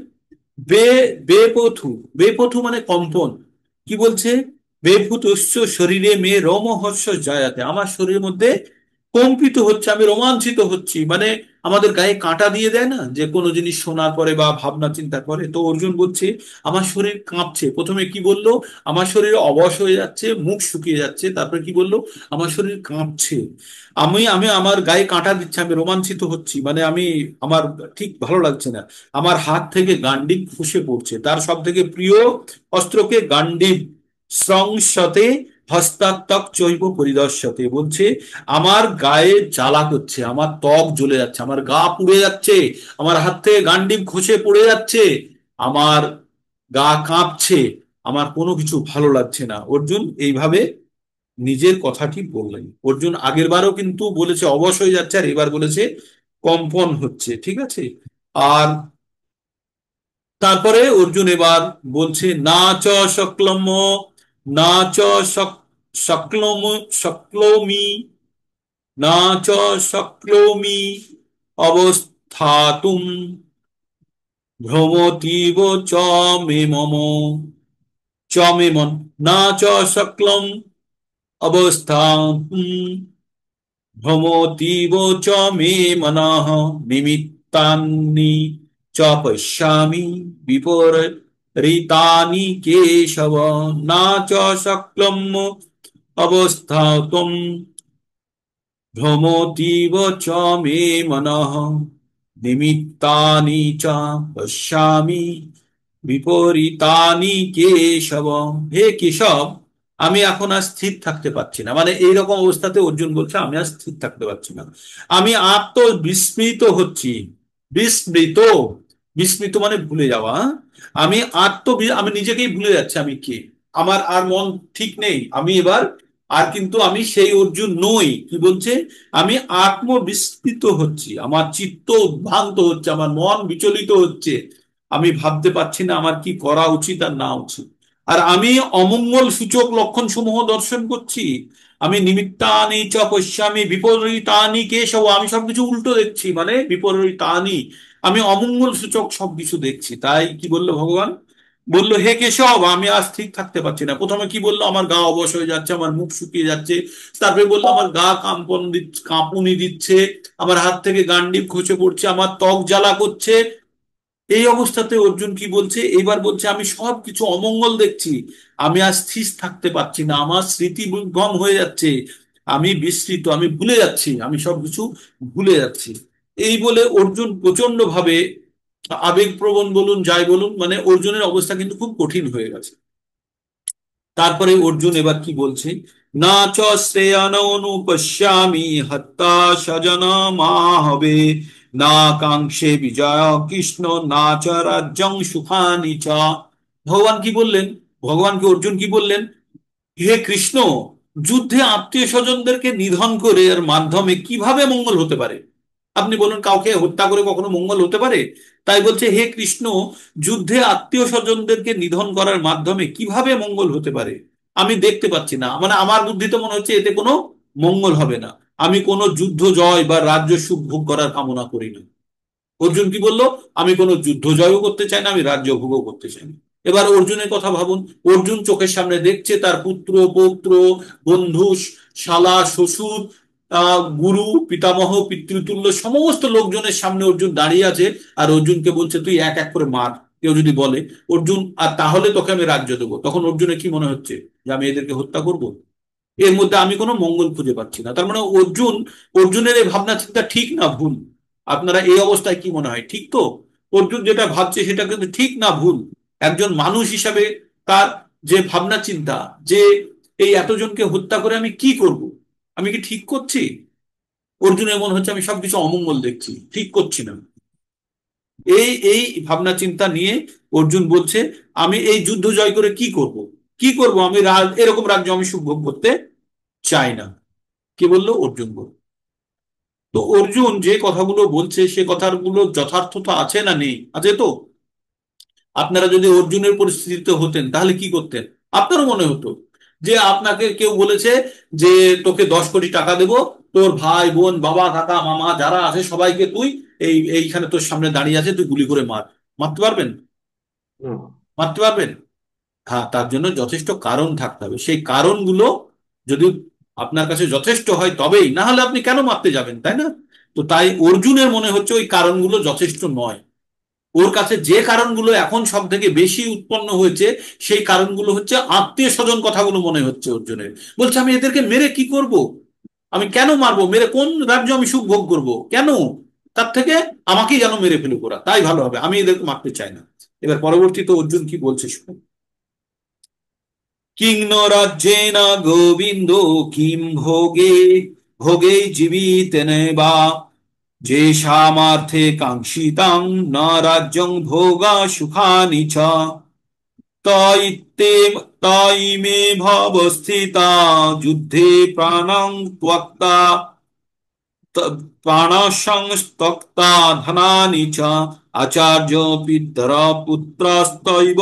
A: বে বেপথু, বেপথু মানে কম্পন। কি বলছে? বেপুতস্য শরীরে মে রোমহর্ষ জায়াতে, আমার শরীরের মধ্যে কম্পিত হচ্ছে, আমি রোমাঞ্চিত হচ্ছি, মানে আমাদের গায়ে কাঁটা দিয়ে দেয় না যে কোনো জিনিস শোনার পরে বা ভাবনা চিন্তা করে, তো অর্জুন বলছে আমার শরীর কাঁপছে। প্রথমে কি বললো? আমার শরীর অবশ হয়ে যাচ্ছে, মুখ শুকিয়ে যাচ্ছে। তারপরে কি বললো? আমার শরীর কাঁপছে, আমি আমি আমার গায়ে কাঁটা দিচ্ছে, আমি রোমাঞ্চিত হচ্ছি, মানে আমি, আমার ঠিক ভালো লাগছে না। আমার হাত থেকে গান্ডিব খসে পড়ছে, তার সব থেকে প্রিয় অস্ত্রকে গান্ডিব স্রংসতে হস্তাত্মক চৈব পরিদর্শতে বলছে, আমার গায়ে জ্বালা করছে, আমার ত্বক জ্বলে যাচ্ছে, আমার গা পুড়ে যাচ্ছে, আমার হাত থেকে গান্ডিব খসে পড়ে যাচ্ছে, আমার গা কাঁপছে, আমার কোনো কিছু ভালো লাগছে না। অর্জুন এইভাবে নিজের কথাটি বললেন। অর্জুন আগের বারও কিন্তু বলেছে অবশ হয়ে যাচ্ছে, আর এবার বলেছে কম্পন হচ্ছে, ঠিক আছে? আর তারপরে অর্জুন এবার বলছে, না চ শক্লম, না চ শক্লম, শক্লোমি, না চ শক্লোমি অবস্থাতুম ভ্রমতীব চ মে মম, চ মে মন, না চ শক্লম অবস্থাতুম ভ্রমতীব চ মে মনঃ নিমিত্তানি চ পশ্যামি বিপরীতানি কেশব, না চ শক্লম অবস্থাতুম ভ্রমতীব চ মে মনঃ নিমিত্তানি চ পশ্যামি বিপরীতানি কেশব। হে কেশব, আমি এখন আর স্থির থাকতে পারছি না। মানে এইরকম অবস্থাতে অর্জুন বলছে আমি আর স্থির থাকতে পারছি না, আমি আত্মবিস্মৃত হচ্ছি। বিস্মৃত, বিস্মৃত মানে ভুলে যাওয়া, হ্যাঁ? আমি আমি নিজেকেই ভুলে যাচ্ছি আমি কে, আমার আর মন ঠিক নেই, আমি এবার আর কিন্তু আমি সেই অর্জুন নই। কি বলছে? আমি আত্মবিস্মৃত হচ্ছি, আমার চিত্ত উদ্ভ্রান্ত হচ্ছে, আমার মন বিচলিত হচ্ছে, আমি ভাবতে পারছি না আমার কি করা উচিত আর না উচিত। আর আমি অমঙ্গল সূচক লক্ষণ সমূহ দর্শন করছি। আমি নিমিত্তানি চ পশ্যামি বিপরীতানি কেশব, আমি সবকিছু উল্টো দেখছি, মানে বিপরীতানি, আমি অমঙ্গল সূচক সবকিছু দেখছি। তাই কি বললো ভগবান? বললো, হে কেশব, আমি আজ ঠিক থাকতে পারছি না। প্রথমে কি বললো? আমার গা অবশ হয়ে যাচ্ছে, আমার মুখ শুকিয়ে যাচ্ছে। তারপরে বললো আমার গা কাঁপন দিচ্ছে, কাঁপুনি দিচ্ছে, আমার হাত থেকে গান্ডিব খসে পড়ছে, আমার ত্বক জ্বালা করছে। এই অবস্থাতে অর্জুন কি বলছে? এবার বলছে আমি সব কিছু অমঙ্গল দেখছি, আমি আর স্থির থাকতে পারছি না, আমার স্মৃতি ভঙ্গ হয়ে যাচ্ছে, আমি বিস্মৃত, আমি ভুলে যাচ্ছি, আমি সবকিছু ভুলে যাচ্ছি। এই বলে অর্জুন প্রচন্ড ভাবে আবেগপ্রবণ বলুন যাই বলুন, মানে অর্জুনের অবস্থা কিন্তু খুব কঠিন হয়ে গেছে। তারপরে অর্জুন এবার কি বলছে, না চ শ্রেয়ানুপশ্যামি হত্যা স্বজন হবে, না কাঙ্ক্ষে বিজয় কৃষ্ণ, না চ রাজ্যং সুখানি চ। ভগবান কি বললেন? ভগবানকে অর্জুন কি বললেন? হে কৃষ্ণ, যুদ্ধে আত্মীয় স্বজনদেরকে নিধন করে এর মাধ্যমে কিভাবে মঙ্গল হতে পারে? আপনি বলুন, কাউকে হত্যা করে কখনো মঙ্গল হতে পারে? তাই বলছে, হে কৃষ্ণ, যুদ্ধে আত্মীয় স্বজনদেরকে নিধন করার মাধ্যমে কিভাবে মঙ্গল হতে পারে আমি দেখতে পাচ্ছি না, মানে আমার বুদ্ধিতে মনে হচ্ছে এতে কোনো মঙ্গল হবে না। আমি কোনো যুদ্ধ জয় বা রাজ্য সুখ ভোগ করার কামনা করি না। অর্জুন কি বললো? আমি কোনো যুদ্ধ জয়ও করতে চাই না, আমি রাজ্য ভোগও করতে চাই না। এবার অর্জুনের কথা ভাবুন। অর্জুন চোখের সামনে দেখছে তার পুত্র, পৌত্র, বন্ধু, শালা, শ্বশুর, গুরু, পিতামহ, পিতৃতুল্য সমস্ত লোকজনের সামনে অর্জুন দাঁড়িয়ে আছে, আর অর্জুনকে বলছে তুই এক এক করে মার। কেউ যদি বলে অর্জুন, আর তাহলে তোকে আমি রাজ্য দেবো, তখন অর্জুনের কি মনে হচ্ছে? যে আমি এদেরকে হত্যা করব? এর মধ্যে আমি কোনো মঙ্গল খুঁজে পাচ্ছি না। তার মানে অর্জুনের এই ভাবনা চিন্তা ঠিক না ভুল? আপনারা এই অবস্থায় কি মনে হয়, ঠিক তো? অর্জুন যেটা ভাবছে সেটা কিন্তু ঠিক না ভুল? একজন মানুষ হিসাবে তার যে ভাবনা চিন্তা, যে এই এতজনকে হত্যা করে আমি কি করব, আমি কি ঠিক করছি? অর্জুনের মনে হচ্ছে আমি সবকিছু অমঙ্গল দেখছি, ঠিক করছি না। এই এই ভাবনা চিন্তা নিয়ে অর্জুন বলছে আমি এই যুদ্ধ জয় করে কি করব, কি করব, আমি এরকম রাজ্য আমি সুভোগ করতে চাই না। কে বললো? অর্জুন বলল। তো অর্জুন যে কথাগুলো বলছে সে কথাগুলো যথার্থতা আছে না নেই? আছে তো। আপনারা যদি অর্জুনের পরিস্থিতিতে হতেন তাহলে কি করতেন? আপনারও মনে হতো যে আপনাকে কেউ বলেছে যে তোকে 10 কোটি টাকা দেবো, তোর ভাই বোন বাবা কাকা মামা যারা আছে সবাইকে তুই এইখানে তোর সামনে দাঁড়িয়ে আছে, তুই গুলি করে মার। মারতে পারবেন?
B: হুম।
A: মারতে পারবেন? হ্যাঁ, তার জন্য যথেষ্ট কারণ থাকতে হবে। সেই কারণগুলো যদি আপনার কাছে যথেষ্ট হয় তবেই, না হলে আপনি কেন মারতে যাবেন, তাই না? তো তাই অর্জুনের মনে হচ্ছে ওই কারণগুলো যথেষ্ট নয়। ওর কাছে যে কারণগুলো এখন সব থেকে বেশি উৎপন্ন হয়েছে সেই কারণগুলো হচ্ছে আত্মীয় স্বজন কথাগুলো মনে হচ্ছে অর্জুনের। বলছে আমি এদেরকে মেরে কি করব, আমি কেন মারবো, মেরে কোন রাজ্য আমি সুখ ভোগ করবো কেন? তার থেকে আমাকেই যেন মেরে ফেলুক ওরা, তাই ভালো হবে, আমি এদেরকে মারতে চাই না। এবার পরবর্তীতে অর্জুন কি বলছে শুনুন। কিং ন রাজ্যেন গোবিন্দ কিং ভোগে ভোগে জীবিতেন বা যেষামার্থে কাঙ্ক্ষিতাং ন রাজ্যং ভোগা সুখানি চ তৈতে তৈমে ভবস্থিতা যুদ্ধে প্রাণং ত্যক্তা প্রাণসংস্তক্তা ধনানি চ আচার্য পিতর পুত্রস্তৈব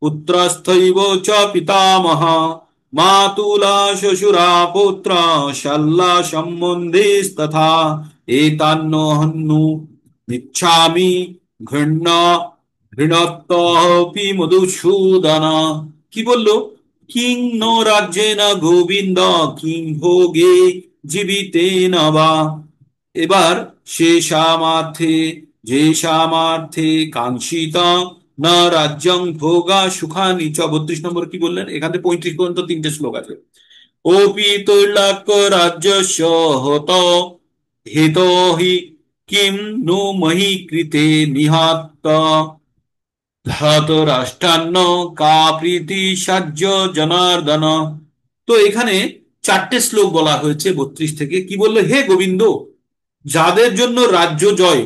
A: পুত্রস্থৈব চ পিতামহ মাতুলা শ্বশুরা পুত্র শল্যা সম্বন্ধেস্তথা এতান্ন হন্যু নিচ্ছামি ঘৃণ্য ঘৃণত্বপি মধুসূদন। কি বললো? কিং নো রাজ্যেন গোবিন্দ কিং ভোগে জীবিতেন বা। এবার শেষামার্থে যেষামার্থে কাঙ্ক্ষিত না রাজ্যং ভোগা সুখানি চ। 32 নম্বর কি বললেন? এখান থেকে 35 পর্যন্ত 3টে শ্লোক আছে। ওপি তৈলাক্য রাজ্যস্য হত হেতো হি কিম নো মহি কৃতে নিহত ধাতরাষ্ট্রান্ন কা প্রীতি সাজ্য জনার্দন। তো এখানে 4টে শ্লোক বলা হয়েছে 32 থেকে। কি বললো? হে গোবিন্দ, যাদের জন্য রাজ্য জয়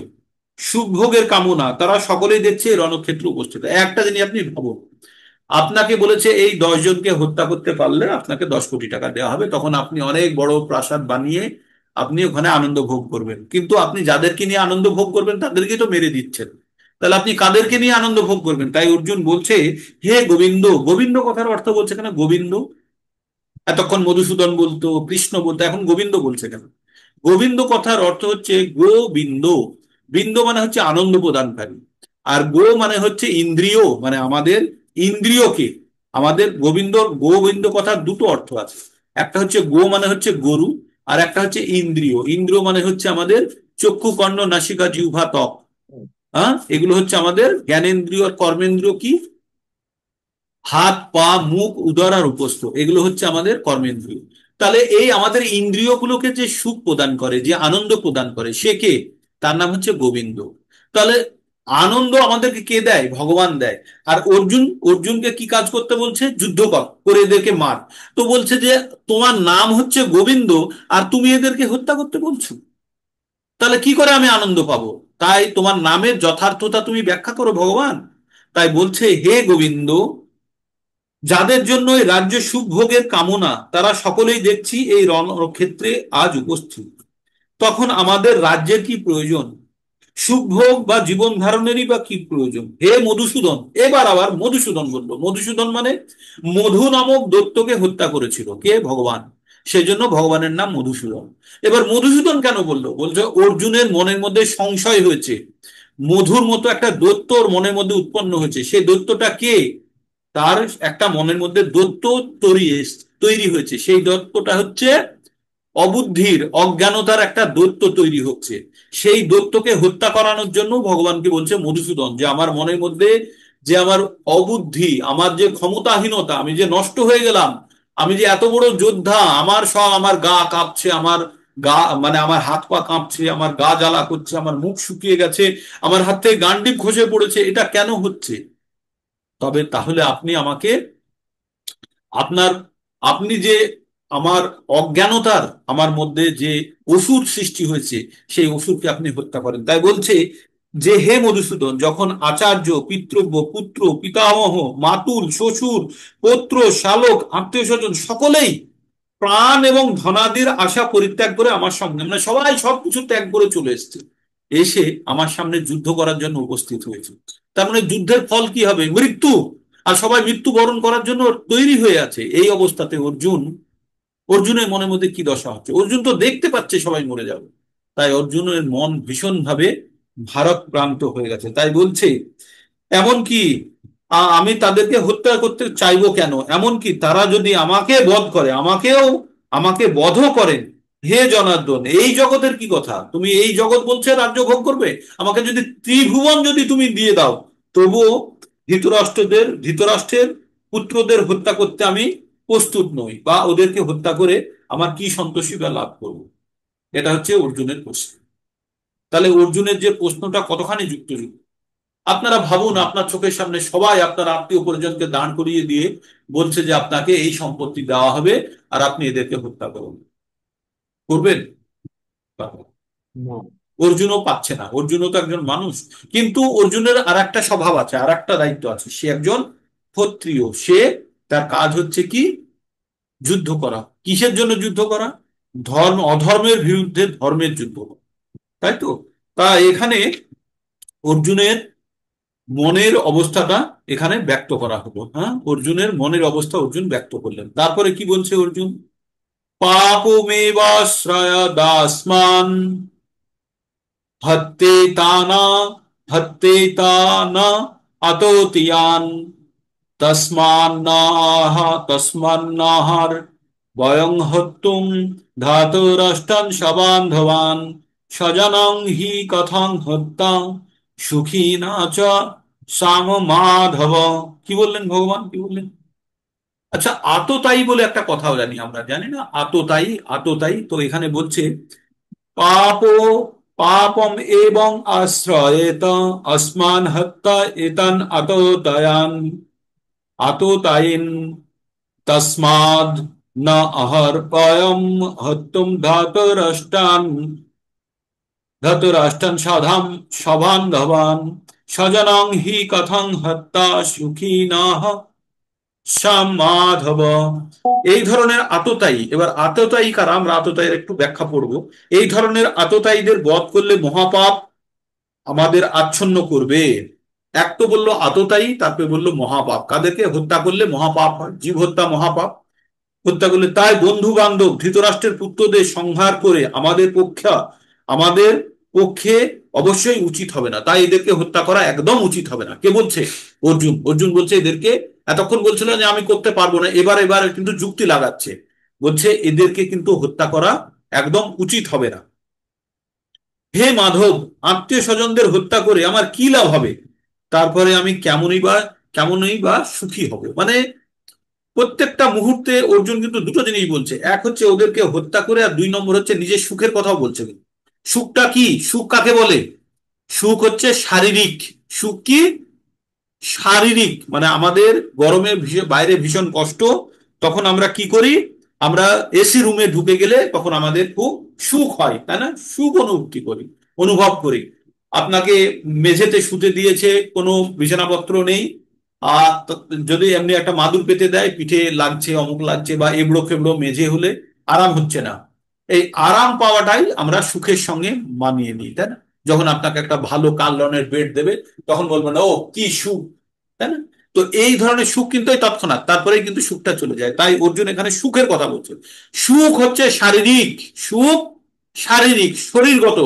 A: সুখভোগের কামনা তারা সকলেই দেখছে এই রণক্ষেত্রে উপস্থিত। একটা জিনিস আপনি ভাবুন, আপনাকে বলেছে এই 10 জনকে হত্যা করতে পারলে আপনাকে 10 কোটি টাকা দেওয়া হবে, তখন আপনি অনেক বড় প্রাসাদ বানিয়ে আপনি ওখানে আনন্দ ভোগ করবেন। কিন্তু আপনি যাদেরকে নিয়ে আনন্দ ভোগ করবেন তাদেরকে তো মেরে দিচ্ছেন, তাহলে আপনি কাদেরকে নিয়ে আনন্দ ভোগ করবেন? তাই অর্জুন বলছে হে গোবিন্দ। গোবিন্দ কথার অর্থ বলছে কেন গোবিন্দ? এতক্ষণ মধুসূদন বলতো, কৃষ্ণ বলতো, এখন গোবিন্দ বলছে কেন? গোবিন্দ কথার অর্থ হচ্ছে গোবিন্দ। বিন্দ মানে হচ্ছে আনন্দ প্রদানকারী, আর গো মানে হচ্ছে ইন্দ্রিয়, মানে আমাদের ইন্দ্রিয়কে। আমাদের গোবিন্দ কথার দুটো অর্থ আছে। একটা হচ্ছে গো মানে হচ্ছে গরু, আর একটা হচ্ছে ইন্দ্রিয়। ইন্দ্রিয় মানে হচ্ছে আমাদের চক্ষু কর্ণ নাসিকা জিহ্বা ত্বক। হ্যাঁ, এগুলো হচ্ছে আমাদের জ্ঞানেন্দ্রিয়। আর কর্মেন্দ্রিয় কি? হাত পা মুখ উদর আর উপস্থ, এগুলো হচ্ছে আমাদের কর্মেন্দ্রিয়। তাহলে এই আমাদের ইন্দ্রিয়গুলোকে যে সুখ প্রদান করে, যে আনন্দ প্রদান করে, সে কে? তার নাম হচ্ছে গোবিন্দ। তাহলে আনন্দ আমাদেরকে কে দেয়? ভগবান দেয়। আর অর্জুনকে কি কাজ করতে বলছে? যুদ্ধ কর, করে এদেরকে মার। তো বলছে যে তোমার নাম হচ্ছে গোবিন্দ আর তুমি এদেরকে হত্যা করতে বলছো, তাহলে কি করে আমি আনন্দ পাবো? তাই তোমার নামের যথার্থতা তুমি ব্যাখ্যা করো ভগবান। তাই বলছে হে গোবিন্দ, যাদের জন্য এই রাজ্য সুখ ভোগের কামনা তারা সকলেই দেখছি এই রণক্ষেত্রে আজ উপস্থিত। তখন আমাদের রাজ্যের কি প্রয়োজন? সুখ ভোগ বা জীবন ধারণেরই বা কি প্রয়োজন? হে মধুসূদন। এবার আবার মধুসূদন বললো। মধুসূদন মানে মধু নামক দৈত্যকে হত্যা করেছিল কে? ভগবান। সেজন্য ভগবানের নাম মধুসূদন। এবার মধুসূদন কেন বললো? বলছে অর্জুনের মনের মধ্যে সংশয় হয়েছে, মধুর মতো একটা দৈত্য ওর মনের মধ্যে উৎপন্ন হয়েছে। সেই দৈত্যটা কে? তার একটা মনের মধ্যে দৈত্য তৈরি তৈরি হয়েছে। সেই দৈত্যটা হচ্ছে অবুদ্ধির অজ্ঞানতার একটা দৈত্য তৈরি হচ্ছে। সেই দৈত্যকে হত্যা করানোর জন্য ভগবানকে বলছে মধুসূদন যে আমার মনের মধ্যে যে আমার অবুদ্ধি, আমার যে ক্ষমতাহীনতা, আমি যে নষ্ট হয়ে গেলাম, আমি যে এত বড় যোদ্ধা, আমার সব, আমার গা কাঁপছে, আমার গা মানে আমার হাত পা কাঁপছে, আমার গা জ্বালা করছে, আমার মুখ শুকিয়ে গেছে, আমার হাত থেকে গান্ডিব খসে পড়েছে, এটা কেন হচ্ছে? তবে তাহলে আপনি আমাকে আপনার, আপনি যে আমার অজ্ঞানতার আমার মধ্যে যে অসুর সৃষ্টি হয়েছে, সেই অসুরকে আপনি হত্যা করেন। তাই বলছে যে হে মধুসূদন, যখন আচার্য, পিতৃব্য, পুত্র, পিতামহ, মাতুল, শ্বশুর, পৌত্র, শালক, আত্মীয় স্বজন সকলেই প্রাণ এবং ধনাদির আশা পরিত্যাগ করে আমার সামনে, মানে সবাই সবকিছু ত্যাগ করে চলে এসেছে, এসে আমার সামনে যুদ্ধ করার জন্য উপস্থিত হয়েছে। তার মানে যুদ্ধের ফল কি হবে? মৃত্যু। আর সবাই মৃত্যু বরণ করার জন্য তৈরি হয়ে আছে। এই অবস্থাতে অর্জুনের মনের মধ্যে কি দশা হচ্ছে? অর্জুন তো দেখতে পাচ্ছে সবাই মরে যাবে। তাই অর্জুনের মন ভীষণ ভাবে ভারাক্রান্ত হয়ে গেছে। তাই বলছে এমনকি আমি তাদেরকে হত্যা করতে চাইবো কেন? এমনকি তারা যদি আমাকে বধ করে, আমাকে বধও করেন, হে জনার্দন, এই জগতের কি কথা? তুমি এই জগৎ বলছে রাজ্য ভোগ করবে, আমাকে যদি ত্রিভুবন যদি তুমি দিয়ে দাও, তবুও ধৃতরাষ্ট্রের পুত্রদের হত্যা করতে আমি প্রস্তুত নই, বা ওদেরকে হত্যা করে আমার কি সন্তোষী বা লাভ করবো? এটা হচ্ছে অর্জুনের প্রশ্ন। তাহলে অর্জুনের যে প্রশ্নটা কতখানি যুক্তিযুক্ত, আপনারা ভাবুন, আপনার চোখের সামনে সবাই আপনার আত্মীয় পরিজনকে দাঁড় করিয়ে দিয়ে বলছে যে আপনাকে এই সম্পত্তি দেওয়া হবে, আর আপনি এদেরকে হত্যা করুন, করবেন?
B: না।
A: অর্জুনও পাচ্ছে না, অর্জুনও তো একজন মানুষ। কিন্তু অর্জুনের আর একটা স্বভাব আছে, আর একটা দায়িত্ব আছে, সে একজন ক্ষত্রিয়। সে, তার কাজ হচ্ছে কি? যুদ্ধ করা। কিসের জন্য যুদ্ধ করা? অধর্মের বিরুদ্ধে ধর্মের যুদ্ধ করা। তাই তো? তা এখানে অর্জুনের মনের অবস্থাটা এখানে ব্যক্ত করা হলো। হ্যাঁ, অর্জুনের মনের অবস্থা অর্জুন ব্যক্ত করলেন। তারপরে কি বলছে অর্জুন? পাপমেবাশ্রয় দাসমান হত্যে তানা হত্যে তানা আততিয়ান তস্মান্নাহ তস্মান্নাহার বয়ং হত্যুম ধাতুরাষ্ট্রান সবান্ধবান স্বজনং হি কথং হত্যা সুখী না চ সাম মাধব। কি বললেন ভগবান, কি বললেন? আচ্ছা, আততায়ী বলে একটা কথাও জানি আমরা, জানি না? আততায়ী, আততায়ী তো এখানে বলছে পাপ পাপম এবং আশ্রয়েত আসমান হত্যা এতান আততায়ান আততায়ীন তস্মাদ ন অহর্পয়ম হত্যুম ধাতুরাষ্ট্রান সাধাম সবান্ধবান স্বজনং হি কথং হত্যা সুখী নঃ শ্যাম মাধব। এই ধরনের আততায়ী, এবার আততায়ী কারা, আমরা আততায়ীর একটু ব্যাখ্যা পড়ব। এই ধরনের আততায়ীদের বধ করলে মহাপাপ আমাদের আচ্ছন্ন করবে। এক তো বললো আততায়ী, তারপরে বললো মহাপাপ, কাদেরকে হত্যা করলে মহাপাপ হয়, জীব হত্যা মহাপাপ, হত্যা করলে। তাই বন্ধু বান্ধব ধৃতরাষ্ট্রের পুত্রদের সংহার করে আমাদের পক্ষে অবশ্যই উচিত হবে না। তাই এদেরকে হত্যা করা একদম উচিত হবে না। কে বলছে? অর্জুন। অর্জুন বলছে এদেরকে, এতক্ষণ বলছিল যে আমি করতে পারবো না, এবার এবার কিন্তু যুক্তি লাগাচ্ছে, বলছে এদেরকে কিন্তু হত্যা করা একদম উচিত হবে না। হে মাধব, আত্মীয় স্বজনদের হত্যা করে আমার কি লাভ হবে? তারপরে আমি কেমনই বা সুখী হব? মানে প্রত্যেকটা মুহূর্তে অর্জুন কিন্তু দুটো জিনিস বলছে, এক হচ্ছে ওদেরকে হত্যা করে, আর দুই নম্বর হচ্ছে নিজের সুখের কথাও বলছে। সুখটা কি? সুখ কাকে বলে? সুখ হচ্ছে শারীরিক। সুখ কি? শারীরিক। মানে আমাদের গরমে বাইরে ভীষণ কষ্ট, তখন আমরা কি করি? আমরা এসি রুমে ঢুকে গেলে তখন আমাদের খুব সুখ হয়, তাই না? সুখ অনুভব করি। আপনাকে মেঝেতে শুতে দিয়েছে, কোনো বিছানাপত্র নেই, আর যদি এমনি একটা মাদুর পেতে দেয়, পিঠে লাগছে, অমুক লাগছে, বা এবড়ো খেবড়ো মেঝে হলে আরাম হচ্ছে না, এই আরাম পাওয়াটাই আমরা সুখের সঙ্গে মানিয়ে নিই, তাই না? যখন আপনাকে একটা ভালো কালনের বেড দেবে, তখন বলবেন ও কি সুখ, তাই না? তো এই ধরনের সুখ কিন্তু এই তৎক্ষণাৎ, তারপরেই কিন্তু সুখটা চলে যায়। তাই অর্জুন এখানে সুখের কথা বলছে। সুখ হচ্ছে শারীরিক, সুখ শারীরিক শরীরগত,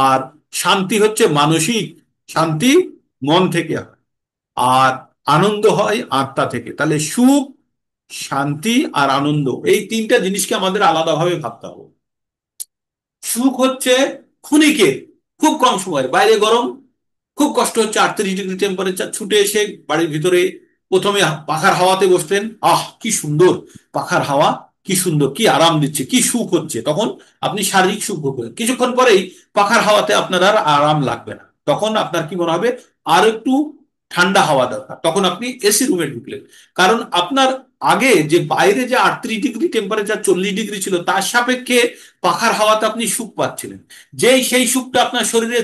A: আর শান্তি হচ্ছে মানসিক। শান্তি মন থেকে হয়, আর আনন্দ হয় আত্মা থেকে। তাহলে সুখ, শান্তি আর আনন্দ, এই তিনটা জিনিসকে আমাদের আলাদাভাবে ভাবতে হবে। সুখ হচ্ছে ক্ষণিকের, খুব কম সময়ের, বাইরে গরম, খুব কষ্ট হচ্ছে, 38 ডিগ্রি টেম্পারেচার, ছুটে এসে বাড়ির ভিতরে প্রথমে পাখার হাওয়াতে বসলেন, আহ কি সুন্দর পাখার হাওয়া, কি সুন্দর, কি আরাম দিচ্ছে, কি সুখ হচ্ছে, তখন আপনি শারীরিক সুখ ভোগ করেন। কিছুক্ষণ পরেই পাখার হাওয়াতে আপনার আর আরাম লাগবে না, তখন আপনার কি মনে হবে আর একটু ঠান্ডা হাওয়া দরকার, তখন আপনি এসি রুমে ঢুকলেন। কারণ আপনার আগে যে বাইরে যে 38 ডিগ্রি টেম্পারেচার, 40 ডিগ্রি ছিল, তার সাপেক্ষে পাখার হাওয়াতে আপনি সুখ পাচ্ছিলেন। যেই সেই সুখটা আপনার শরীরে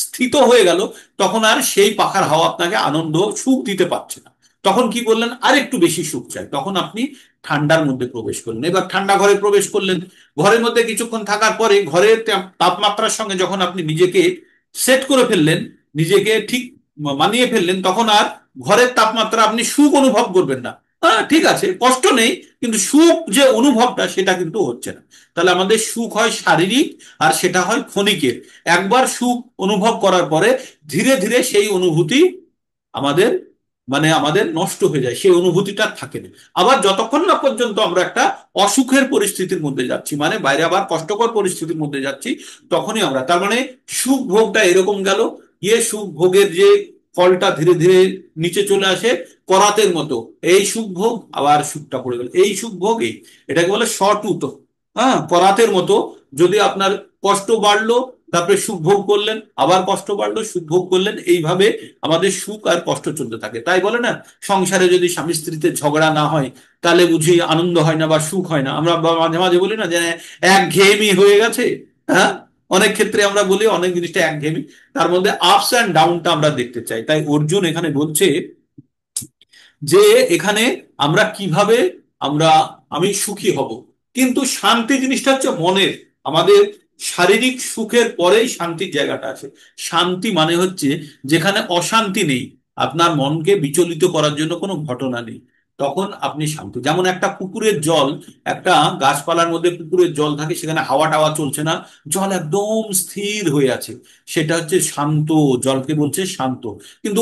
A: স্থিত হয়ে গেল, তখন আর সেই পাখার হাওয়া আপনাকে আনন্দ সুখ দিতে পারছে না। তখন কি করলেন, আর একটু বেশি সুখ চাই, তখন আপনি ঠান্ডার মধ্যে প্রবেশ করলেন। এবার ঠান্ডা ঘরে প্রবেশ করলেন, ঘরের মধ্যে কিছুক্ষণ থাকার পরে ঘরের তাপমাত্রার সঙ্গে যখন আপনি নিজেকে সেট করে ফেললেন, নিজেকে ঠিক মানিয়ে ফেললেন, তখন আর ঘরের তাপমাত্রা আপনি সুখ অনুভব করবেন না। হ্যাঁ ঠিক আছে, কষ্ট নেই, কিন্তু সুখ যে অনুভবটা সেটা কিন্তু হচ্ছে না। তাহলে আমাদের সুখ হয় শারীরিক, আর সেটা হয় ক্ষণিকের। একবার সুখ অনুভব করার পরে ধীরে ধীরে সেই অনুভূতি আমাদের আমাদের নষ্ট হয়ে যায়, সেই অনুভূতিটা থাকে না। আবার যতক্ষণ না পর্যন্ত আমরা একটা অসুখের পরিস্থিতির মধ্যে যাচ্ছি, মানে বাইরে আবার কষ্টকর পরিস্থিতির মধ্যে যাচ্ছি, তখনই আমরা, তার মানে সুখ ভোগটা এরকম গেল, ইয়ে সুখ ভোগের যে ফলটা ধীরে ধীরে নিচে চলে আসে করাতের মতো, এই সুখ ভোগ আবার সুখটা পড়ে গেল, এই সুখ ভোগ এই, এটাকে বলে শর্টুত। হ্যাঁ, করাতের মতো। যদি আপনার কষ্ট বাড়লো, তারপরে সুখ ভোগ করলেন, আবার কষ্ট বাড়লো, সুখ ভোগ করলেন, এইভাবে আমাদের সুখ আর কষ্ট চলতে থাকে। তাই বলে না, সংসারে যদি স্বামী স্ত্রীতে ঝগড়া না হয়, তাহলে বুঝি আনন্দ হয় না বা সুখ হয় না। আমরা মাঝে মাঝে বলি না যে একঘেয়েমি হয়ে গেছে। হ্যাঁ, অনেক ক্ষেত্রে আমরা বলি অনেক জিনিসটা একঘেয়েমি, তার মধ্যে আপস অ্যান্ড ডাউনটা আমরা দেখতে চাই। তাই অর্জুন এখানে বলছে যে এখানে আমরা কিভাবে আমরা আমি সুখী হব। কিন্তু শান্তি জিনিসটা হচ্ছে মনের, আমাদের শারীরিক সুখের পরেই শান্তির জায়গাটা আছে। শান্তি মানে হচ্ছে যেখানে অশান্তি নেই, আপনার মনকে বিচলিত করার জন্য কোনো ঘটনা নেই, তখন আপনি শান্তি। যেমন একটা পুকুরের জল, একটা গাছপালার মধ্যে পুকুরের জল থাকে, সেখানে হাওয়া টাওয়া চলছে না, জল একদম স্থির হয়ে আছে, সেটা হচ্ছে শান্ত, জলকে বলছে শান্ত। কিন্তু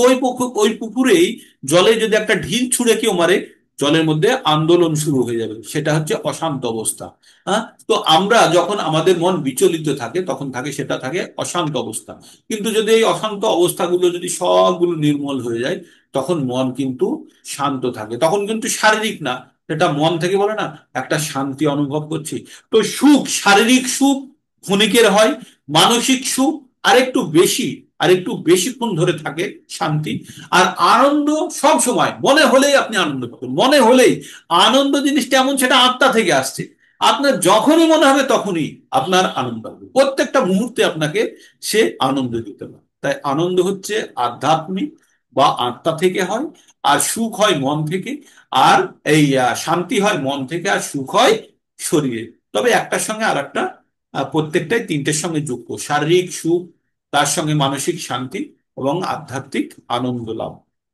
A: ওই পুকুরেই জলে যদি একটা ঢিল ছুঁড়ে কেউ মারে, জলের মধ্যে আন্দোলন শুরু হয়ে যাবে, সেটা হচ্ছে অশান্ত অবস্থা। হ্যাঁ, তো আমরা যখন আমাদের মন বিচলিত থাকে, তখন সেটা থাকে অশান্ত অবস্থা। কিন্তু যদি এই অশান্ত অবস্থাগুলো যদি সবগুলো নির্মূল হয়ে যায়, তখন মন কিন্তু শান্ত থাকে, তখন কিন্তু শারীরিক না, সেটা মন থেকে বলে না একটা শান্তি অনুভব করছি। তো সুখ, শারীরিক সুখ ক্ষণিকের হয়, মানসিক সুখ আরেকটু বেশি, আরেকটু বেশিক্ষণ ধরে থাকে শান্তি। আর আনন্দ সব সময় মনে হলেই আপনি আনন্দ পাবেন, মনে হলেই। আনন্দ জিনিসটা এমন, সেটা আত্মা থেকে আসছে, আপনার যখনই মনে হবে তখনই আপনার আনন্দ হবে, প্রত্যেকটা মুহূর্তে আপনাকে সে আনন্দ দিতে পারে। তাই আনন্দ হচ্ছে আধ্যাত্মিক বা আত্মা থেকে হয়, আর সুখ হয় মন থেকে। আর এই শান্তি হয় মন থেকে, আর সুখ হয় শরীরে। তবে একটার সঙ্গে আর একটা, প্রত্যেকটাই তিনটের সঙ্গে যুক্ত, শারীরিক সুখ, তার সঙ্গে মানসিক শান্তি, এবং আধ্যাত্মিক আনন্দ লাভ।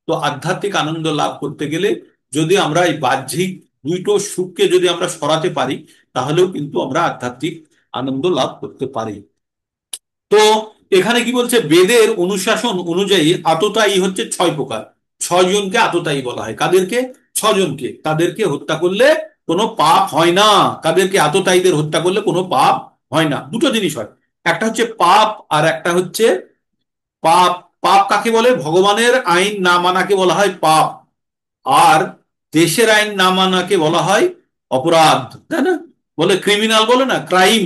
A: তো আধ্যাত্মিক আনন্দ লাভ করতে গেলে যদি আমরা এই বাহ্যিক দুটো সুখকে যদি আমরা সরাতে পারি, তাহলেও কিন্তু আমরা আধ্যাত্মিক আনন্দ লাভ করতে পারি। তো এখানে কি বলছে, বেদের অনুশাসন অনুযায়ী আততায়ী হচ্ছে 6 প্রকার। 6 জনকে আততায়ী বলা হয়, কাদেরকে? 6 জনকে, তাদেরকে হত্যা করলে কোনো পাপ হয় না, তাদেরকে আততায়ীদের হত্যা করলে কোনো পাপ হয় না। দুটো জিনিস হয়, একটা হচ্ছে পাপ, আর একটা হচ্ছে পাপ। পাপ কাকে বলে? ভগবানের আইন না মানাকে বলা হয় পাপ, আর দেশের আইন না মানাকে বলা হয় অপরাধ, তাই না? বলে ক্রিমিনাল, বলে না ক্রাইম।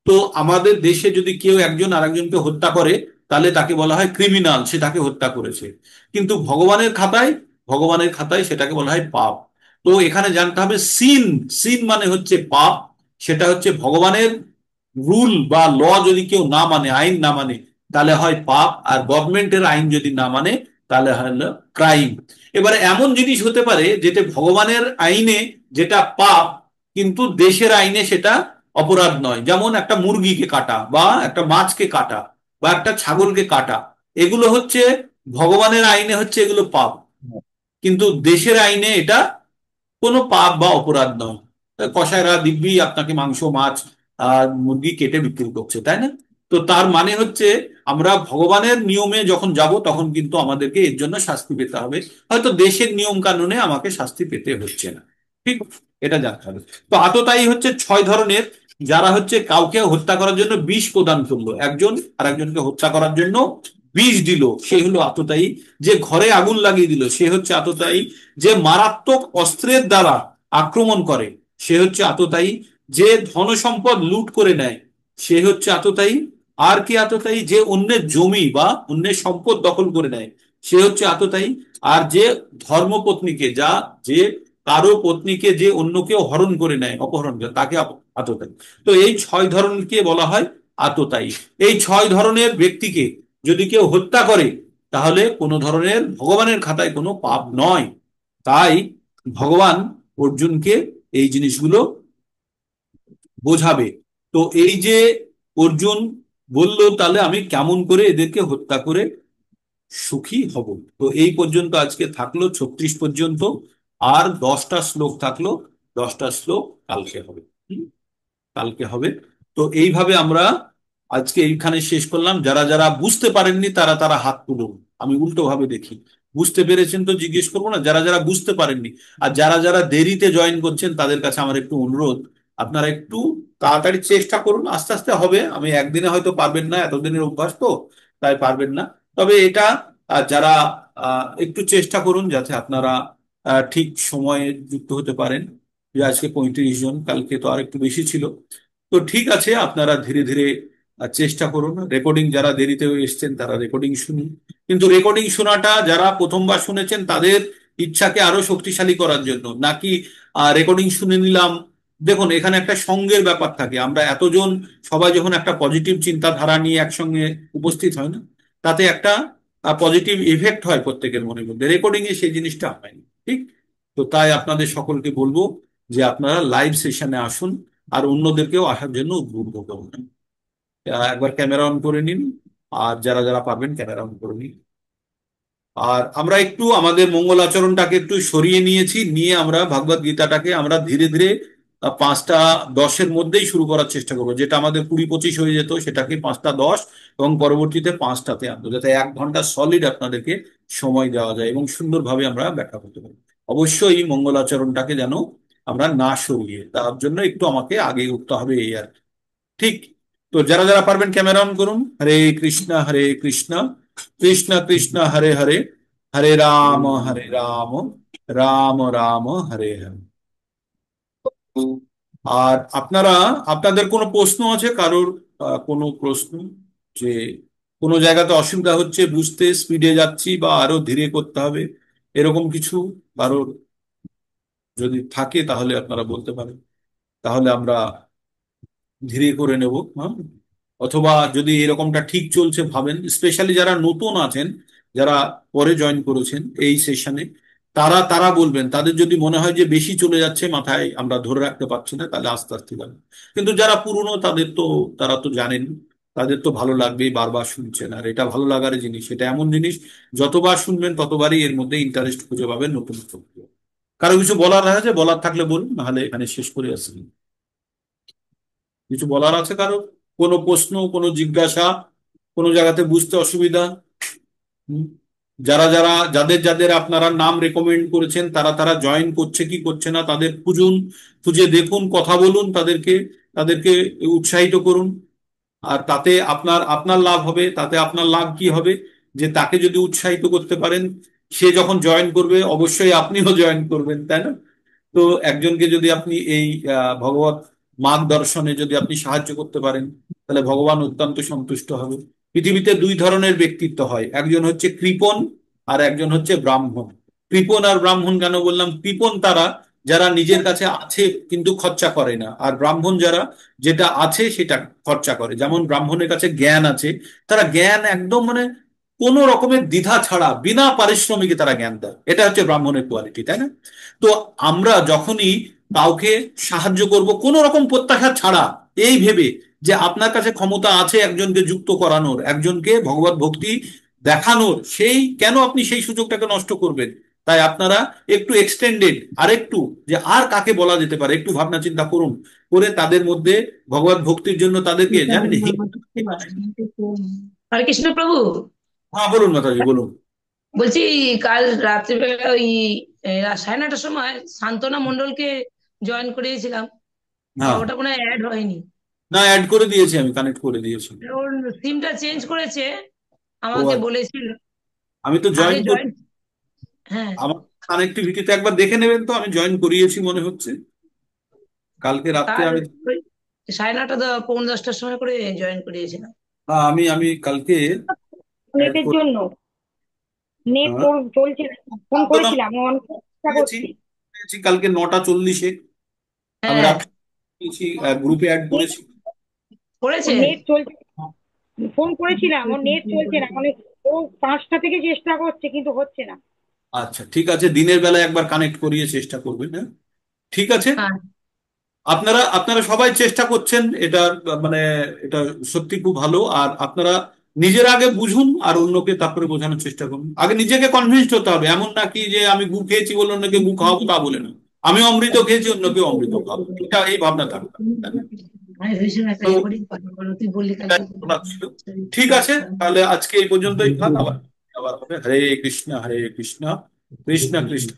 A: তো আমাদের দেশে যদি কেউ একজন আরেকজনকে হত্যা করে, তাহলে তাকে বলা হয় ক্রিমিনাল, সে তাকে হত্যা করেছে। কিন্তু ভগবানের খাতায় সেটাকে বলা হয় পাপ। তো এখানে জানতে হবে সিন, সিন মানে হচ্ছে পাপ, সেটা হচ্ছে ভগবানের রুল বা ল যদি কেউ না মানে, আইন না মানে, তাহলে হয় পাপ। আর গভর্নমেন্টের আইন যদি না মানে, তাহলে হলো ক্রাইম। এবারে এমন জিনিস হতে পারে যেটা ভগবানের আইনে যেটা পাপ, কিন্তু দেশের আইনে সেটা অপরাধ নয়। যেমন একটা মুরগিকে কাটা, বা একটা মাছকে কাটা, বা একটা ছাগলকে কাটা, এগুলো হচ্ছে ভগবানের আইনে হচ্ছে এগুলো পাপ, কিন্তু দেশের আইনে এটা কোনো পাপ বা অপরাধ নয়। কসাইরা দিব্যি আপনাকে মাংস, মাছ আর মুরগি কেটে বিক্রি করছে, তাই না? তো তার মানে হচ্ছে আমরা ভগবানের নিয়মে যখন যাব, তখন কিন্তু আমাদেরকে এর জন্য শাস্তি পেতে হবে। হয়তো দেশের নিয়ম কানুনে আমাকে শাস্তি পেতে হচ্ছে না। ঠিক, এটা জানতে হবে। তো আততায়ী হচ্ছে 6 ধরনের, যারা হচ্ছে কাউকে হত্যা করার জন্য বিষ প্রদান করলো, একজন আর একজনকে হত্যা করার জন্য বিষ দিল সে হলো আততায়ী, যে ঘরে আগুন লাগিয়ে দিল সে হচ্ছে আততায়ী, যে মারাত্মক অস্ত্রের দ্বারা আক্রমণ করে সে হচ্ছে আততায়ী, যে ধনসম্পদ লুট করে নেয় সে হচ্ছে আততায়ী। আর কি আততায়ী? যে অন্যের জমি বা অন্যের সম্পদ দখল করে নেয় সে হচ্ছে আততায়ী। আর যে ধর্মপত্নীকে, যে কারো পত্নীকে যে অন্য কেউ হরণ করে নেয়, অপহরণ করে, তাকে আততায়ী। তো এই 6 ধরনকে বলা হয় আততায়ী। এই 6 ধরনের ব্যক্তিকে যদি কেউ হত্যা করে তাহলে কোনো ধরনের ভগবানের খাতায় কোনো পাপ নয়। তাই ভগবান অর্জুনকে এই জিনিসগুলো বোঝাবে। তো এই যে অর্জুন বলল তাহলে আমি কেমন করে এদেরকে হত্যা করে সুখী হব। তো এই পর্যন্ত আজকে থাকলো, 36 পর্যন্ত। আর 10টা শ্লোক থাকলো, 10টা শ্লোক কালকে হবে। হুম? কালকে হবে। তো এইভাবে আমরা আজকে এইখানে শেষ করলাম। যারা যারা বুঝতে পারেননি তারা তারা হাত তুলুন। আমি উল্টো ভাবে দেখি, বুঝতে পেরেছেন তো জিজ্ঞেস করবো না, যারা যারা বুঝতে পারেননি। আর যারা যারা দেরিতে জয়েন করছেন তাদের কাছে আমার একটু অনুরোধ, আপনারা একটু তাড়াতাড়ি চেষ্টা করুন, আস্তে আস্তে হবে। আমি একদিনে হয়তো পারবেন না, এতদিনের অভ্যাস তো, তাই পারবেন না। তবে এটা যারা একটু চেষ্টা করুন যাতে আপনারা ঠিক সময়ে যুক্ত হতে পারেন। যে আজকে 35 জন, কালকে তো আর একটু বেশি ছিল। তো ঠিক আছে, আপনারা ধীরে ধীরে চেষ্টা করুন। রেকর্ডিং যারা দেরিতে এসেছেন তারা রেকর্ডিং শুনুন। কিন্তু রেকর্ডিং শোনাটা যারা প্রথমবার শুনেছেন তাদের ইচ্ছাকে আরো শক্তিশালী করার জন্য নাকি, রেকর্ডিং শুনে নিলাম। দেখুন, এখানে একটা সঙ্গের ব্যাপার থাকে। আমরা এতজন সবাই যখন একটা পজিটিভ চিন্তাধারা নিয়ে একসঙ্গে উপস্থিত হয় না, তাতে একটা পজিটিভ ইফেক্ট হয় প্রত্যেকের মনের মধ্যে। রেকর্ডিং এ সেই জিনিসটা হয়নি, ঠিক? তো তাই আপনাদের সকলকে বলবো যে আপনারা লাইভ সেশনে আসুন, আর অন্যদেরকেও আসার জন্য উদ্বুদ্ধ করুন। একবার ক্যামেরা অন করে নিন, আর যারা যারা পারবেন ক্যামেরা অন করে নিন। আর আমরা একটু আমাদের মঙ্গল আচরণটাকে একটু সরিয়ে নিয়েছি, নিয়ে আমরা ভগবদ গীতাটাকে আমরা ধীরে ধীরে 5টা 10-এর মধ্যেই শুরু করার চেষ্টা করবো। যেটা আমাদের 20-25 হয়ে যেত সেটাকে 5টা 10 এবং পরবর্তীতে 5টাতে আনবো, যাতে 1 ঘন্টা সলিড আপনাদেরকে সময় দেওয়া যায় এবং সুন্দরভাবে আমরা ব্যাখ্যা করতে পারি। অবশ্যই এই মঙ্গল আচরণটাকে যেন আমরা না সরিয়ে, তার জন্য একটু আমাকে আগে উঠতে হবে, এই আর কি। ঠিক? তো যারা যারা পারবেন ক্যামেরা অন করুন। হরে কৃষ্ণ কৃষ্ণ কৃষ্ণ হরে হরে, হরে রাম রাম রাম হরে হরে। আর আপনারা, আপনাদের কোনো প্রশ্ন আছে কারোর? কোনো প্রশ্ন, যে কোনো জায়গাতে অসুবিধা হচ্ছে বুঝতে, স্পিডে যাচ্ছি বা আরো ধীরে করতে হবে, এরকম কিছু কারোর যদি থাকে তাহলে আপনারা বলতে পারেন, তাহলে আমরা ধীরে করে নেব। হ্যাঁ, অথবা যদি এরকমটা ঠিক চলছে ভাবেন, স্পেশালি যারা নতুন আছেন, যারা পরে জয়েন করেছেন এই সেশনে, তারা তারা বলবেন। তাদের যদি মনে হয় যে বেশি চলে যাচ্ছে, মাথায় আমরা ধরে রাখতে পারছি না, তাহলে আস্তে আস্তে যাবেন। কিন্তু যারা পুরনো তাদের তো, তারা তো জানেন, তাদের তো ভালো লাগবেই, বারবার শুনছেন। আর এটা ভালো লাগার জিনিস, এটা এমন জিনিস যতবার শুনবেন ততবারই এর মধ্যে ইন্টারেস্ট খুঁজে পাবেন, নতুনত্ব খুঁজে পাবেন। কারো কিছু বলার আছে? বলার থাকলে বলুন, নাহলে এখানে শেষ করে আসি। কিছু বলার আছে কারো? কোনো প্রশ্ন, কোনো জিজ্ঞাসা, কোনো জায়গাতে বুঝতে অসুবিধা? হুম? যারা যারা, যাদের যাদের আপনারা নাম রেকমেন্ড করেছেন, তারা তারা জয়েন করছে কি করছে না তাদের খুঁজুন, খুঁজে দেখুন, কথা বলুন তাদেরকে, তাদেরকে উৎসাহিত করুন। আর তাতে আপনার আপনার লাভ হবে। তাতে আপনার লাভ কি হবে? যে তাকে যদি উৎসাহিত করতে পারেন, সে যখন জয়েন করবে অবশ্যই আপনিও জয়েন করবেন, তাই না? তো একজনকে যদি আপনি এই ভগবত মার্গদর্শনে যদি আপনি সাহায্য করতে পারেন, তাহলে ভগবান অত্যন্ত সন্তুষ্ট হবে। পৃথিবীতে 2 ধরনের ব্যক্তিত্ব হয়, একজন হচ্ছে কৃপণ আর একজন হচ্ছে ব্রাহ্মণ। কৃপণ আর ব্রাহ্মণ কেন বললাম? কৃপণ তারা যারা নিজের কাছে আছে কিন্তু খরচা করে না, আর ব্রাহ্মণ যারা যেটা আছে সেটা খরচা করে। যেমন ব্রাহ্মণের কাছে জ্ঞান আছে, তারা জ্ঞান একদম মানে কোনো রকমের দ্বিধা ছাড়া বিনা পারিশ্রমিকে তারা জ্ঞান দেয়। এটা হচ্ছে ব্রাহ্মণের কোয়ালিটি, তাই না? তো আমরা যখনই কাউকে সাহায্য করব কোনো রকম প্রত্যাশা ছাড়া, এই ভেবে যে আপনার কাছে ক্ষমতা আছে একজনকে যুক্ত করানোর, একজনকে ভগবত ভক্তি দেখানোর, সেই কেন আপনি সেই সুযোগটাকে নষ্ট করবেন? তাই আপনারা একটু এক্সটেন্ডেড আরেকটু, যে আর কাকে বলা যেতে পারে, একটু ভাবনা চিন্তা করুন, করে তাদের মধ্যে ভগবত ভক্তির জন্য তাদেরকে জানেন।
B: হরে কৃষ্ণ প্রভু।
A: হ্যাঁ বলুন মাতাজি, বলুন।
B: বলছি, কাল রাত্রিবেলা ওই 9:30টার সময় সান্তনা মণ্ডলকে জয়েন করিয়েছিলাম। তা
A: হ্যাঁ,
B: ওটা কোনো অ্যাড হয়নি।
A: না অ্যাড করে দিয়েছি, আমি কানেক্ট করে দিয়েছি।
B: ওর সিমটা চেঞ্জ করেছে,
A: ও
B: আমাকে
A: আচ্ছা,
B: বলেছিল
A: আমি তো
B: আগে
A: জয়েন করি।
B: জয়েন। হ্যাঁ,
A: আমার কানেক্টিভিটিতে একবার দেখে নেবেন তো, আমি জয়েন করিয়েছি মনে হচ্ছে কালকে রাত্রে।
B: কাল
A: আমি
B: ওই 9:30 পৌনে 10টার সময় করে জয়েন করিয়েছিলাম।
A: আমি কালকে অ্যাড
C: নেটের
A: করে।
C: জন্য নেট
A: হ্যাঁ,
C: চলছে না, ফোন
A: সান্ত্বনা
C: করেছিলাম, আমি অনেক চেষ্টা
A: করিয়েছি
C: করছি।
A: করিয়েছি কালকে 9টা 40-এ। আমি
B: হ্যাঁ,
A: রাত্রে করিয়েছি, গ্রুপে অ্যাড করেছি।
B: করেছে।
C: ওর নেট চলছে, ফোন করেছিলাম, ওর নেট চলছে না মানে, ও 5টা থেকে চেষ্টা করছে কিন্তু হচ্ছে না।
A: আচ্ছা ঠিক আছে, দিনের বেলায় একবার কানেক্ট করিয়ে চেষ্টা করবেন, হ্যাঁ। ঠিক আছে।
B: হ্যাঁ,
A: আপনারা আপনারা সবাই চেষ্টা করছেন, এটা মানে এটা সত্যি খুব ভালো। আর আপনারা নিজেরা আগে বুঝুন আর অন্যকে তারপরে বোঝানোর চেষ্টা করুন। আগে নিজেকে কনভিন্সড হতে হবে, এমন নাকি যে আমি গু খেয়েছি বলে অন্যকে গু খাওয়াবো তা বলে না। আমি অমৃত খেয়েছি, অন্যকে অমৃত খাওয়াবো, এটা এই ভাবনা থাকবে, তাই না?
B: আমি ভীষণ একটা
A: তো
B: ইয়ে করি, তুই বললি
A: এটাই
B: কালকে।
A: বলার ছিল। ঠিক আছে, তাহলে আজকে এই পর্যন্তই থাক। আবার আবার হবে। হরে কৃষ্ণ হরে কৃষ্ণ, কৃষ্ণ কৃষ্ণ।